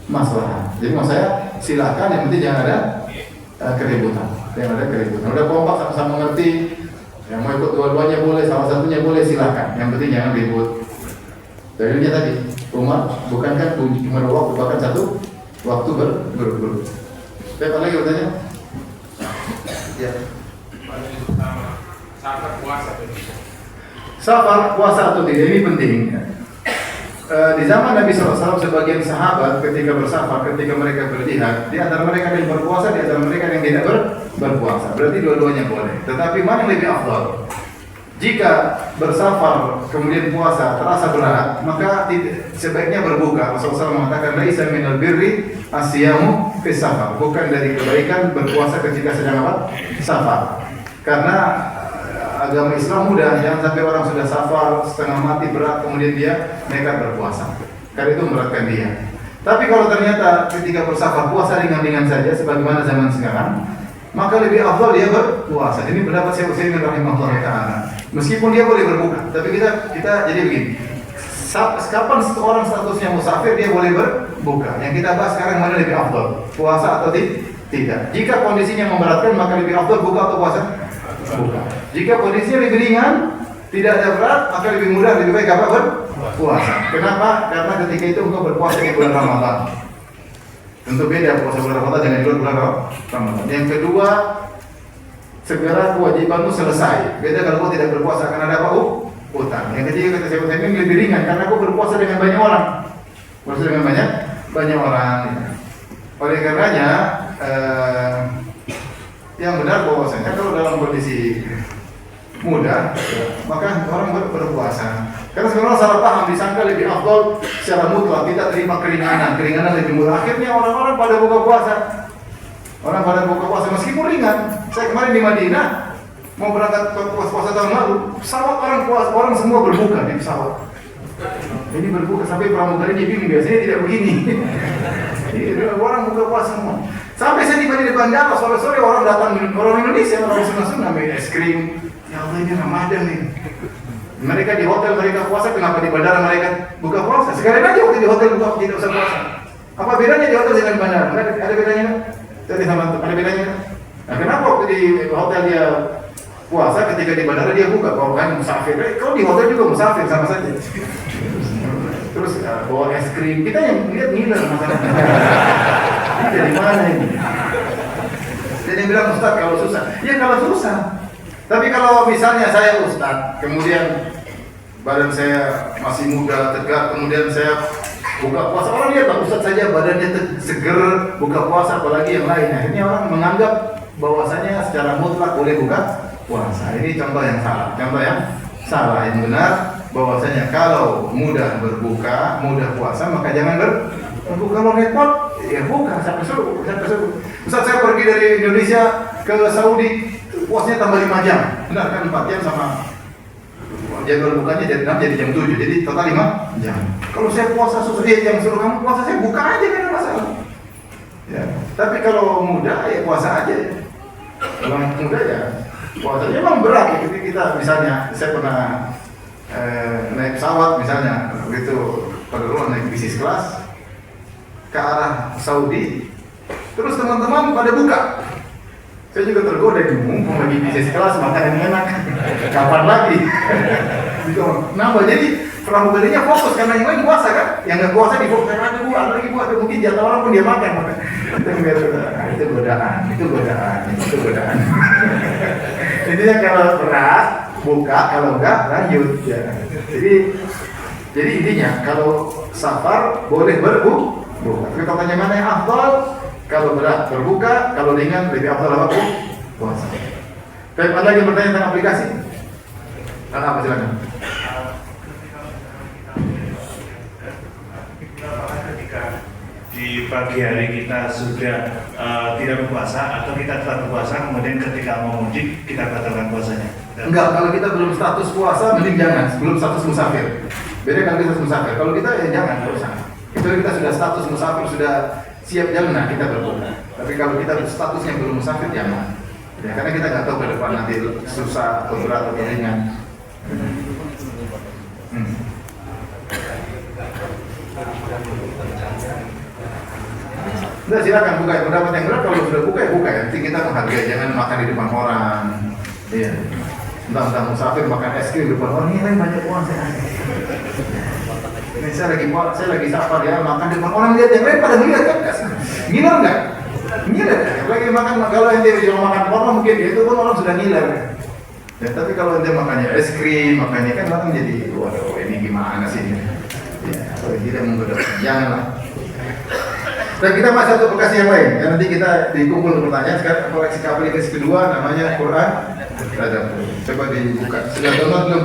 masalah. Jadi maksud saya, silakan, yang penting jangan ada keributan. Udah kompak, sama-sama mengerti. Yang mau ikut dua-duanya boleh, salah satunya boleh, silakan. Yang penting jangan ribut. Dalilnya tadi, Umar bukankah cuma 2 waktu, bahkan 1 waktu berguru. Siapa lagi bertanya? Ya. Safar puasa Safar puasa atau tidak ini penting. Di zaman Nabi SAW sebagian sahabat ketika bersafar, ketika mereka berjihad, di antara mereka yang berpuasa, di antara mereka yang tidak berpuasa. Berarti dua-duanya boleh. Tetapi mana yang lebih afdal? Jika bersafar kemudian puasa terasa berat, maka sebaiknya berbuka. Rasulullah SAW mengatakan laisa minal birri asyamu fi safar. Bukan dari kebaikan berpuasa ketika sedang apa? Safar. Karena agama Islam mudah, jangan sampai orang sudah safar setengah mati berat kemudian dia nekat berpuasa. Karena itu memberatkan dia. Tapi kalau ternyata ketika bersafar puasa ringan-ringan saja sebagaimana zaman sekarang, maka lebih afdal dia berpuasa. Ini pendapat Syekh Utsaimin rahimahullah taala. Meskipun dia boleh berbuka, tapi kita jadi begini. Kapan orang statusnya musafir dia boleh berbuka? Yang kita bahas sekarang mana lebih afdal? Puasa atau tidak? Jika kondisinya memberatkan maka lebih afdal buka atau puasa? Buka. Jika kondisinya lebih ringan, tidak ada berat, maka lebih mudah, lebih baik apa? Berpuasa. Kenapa? Karena ketika itu engkau berpuasa di bulan Ramadan. Tentu beda puasa bulan Ramadan dengan di luar bulan Ramadan. Yang kedua, segera kewajibanmu selesai. Beda kalau kau tidak berpuasa akan ada apa? Utang. Yang ketiga kata Syekh Utsaimin lebih ringan karena kau berpuasa dengan banyak orang. Puasa dengan banyak orang. Oleh karenanya yang benar bahwasanya kalau dalam kondisi mudah, maka orang berpuasa. Karena sebenarnya salah paham, disangka lebih afdal secara mutlak kita terima keringanan lebih mudah. Akhirnya orang-orang pada buka puasa. Orang pada buka puasa meskipun ringan. Saya kemarin di Madinah mau berangkat puasa tahun lalu, pesawat orang semua berbuka di pesawat. Ini berbuka sampai pramugarinya bingung, biasanya tidak begini. Orang buka puasa semua. Sampai saya tiba di bandara, sore-sore orang datang, orang Indonesia, orang sunah-sunah main es krim. Ya Allah, ini Ramadan nih. Mereka di hotel mereka puasa, kenapa di bandara mereka buka puasa? Sekarang aja waktu di hotel buka tidak usah puasa. Apa bedanya di hotel dengan bandara? Ada bedanya? Jadi sama ada bedanya? Nah, kenapa waktu di hotel dia puasa, ketika di bandara dia buka? Kalau kan musafir, kalau di hotel juga musafir sama saja. Terus bawa es krim, kita yang lihat ngiler masalahnya. Ini dari mana ini? Jadi bilang Ustaz kalau susah, ya kalau susah. Tapi kalau misalnya saya Ustaz, kemudian badan saya masih muda, tegak, kemudian saya buka puasa, orang lihat Pak Ustaz saja badannya seger, buka puasa, apalagi yang lain. Akhirnya orang menganggap bahwasanya secara mutlak boleh buka puasa. Ini contoh yang salah. Contoh yang salah, yang benar bahwasanya kalau mudah berbuka, mudah puasa, maka jangan berbuka. Kalau repot, ya buka. Siapa suruh? Ustaz saya pergi dari Indonesia ke Saudi, puasanya tambah 5 jam. Benar kan 4 jam sama jadwal bukanya jadi jam 7, jadi total 5 jam. Kalau saya puasa susah, yang suruh kamu puasa, saya buka aja, kan ada masalah. Ya. Tapi kalau mudah ya puasa aja. Kalau mudah ya puasa. Memang berat ya, kita misalnya saya pernah naik pesawat misalnya, begitu pada ruang naik bisnis kelas ke arah Saudi, terus teman-teman pada buka. Saya juga tergoda nih, mumpung lagi bisnis kelas makan yang enak, kapan lagi? Nambah, jadi pramugarinya fokus karena yang lain puasa kan, yang nggak puasa di fokus ada lagi buat, mungkin jatah orang pun dia makan. Itu godaan. Intinya kalau berat buka, kalau enggak lanjut. Ya. Jadi intinya kalau safar boleh berbuka. Tapi kalau tanya mana yang afdal? Kalau berat berbuka, kalau ringan lebih afdal apa? Puasa. Baik, ada lagi bertanya tentang aplikasi? Apa silakan? Ketika di pagi hari kita sudah tidak berpuasa atau kita telah berpuasa, kemudian ketika mau mudik kita batalkan puasanya. Enggak, kalau kita belum status puasa mending jangan, belum status musafir. Beda kalau kita musafir. Kalau kita ya jangan, enggak usah. Kecuali kita sudah status musafir, sudah siap jalan, nah kita berbuka. Tapi kalau kita statusnya belum musafir jangan. Ya, karena kita nggak tahu ke depan nanti susah atau berat atau ringan. Udah silakan buka, pendapat yang berat kalau sudah buka ya buka ya. Nanti kita menghargai, jangan makan di depan orang. Iya. Entah musafir makan es krim di depan orang, ini lain banyak uang saya. Ini saya lagi safar ya, makan depan orang lihat yang lain pada ngeliat kan? Ngiler nggak? Ngiler. Lagi makan, kalau ente cuma makan porno mungkin itu pun orang sudah ngiler. Ya, tapi kalau ente makannya es krim, makannya kan orang jadi, waduh ini gimana sih ini? Ya, kalau tidak menggoda, janganlah. Dan kita masih satu bekasi yang lain. Ya, nanti kita dikumpul pertanyaan sekarang koleksi kabel kedua namanya Quran. Ada. Coba dibuka. Sudah download belum?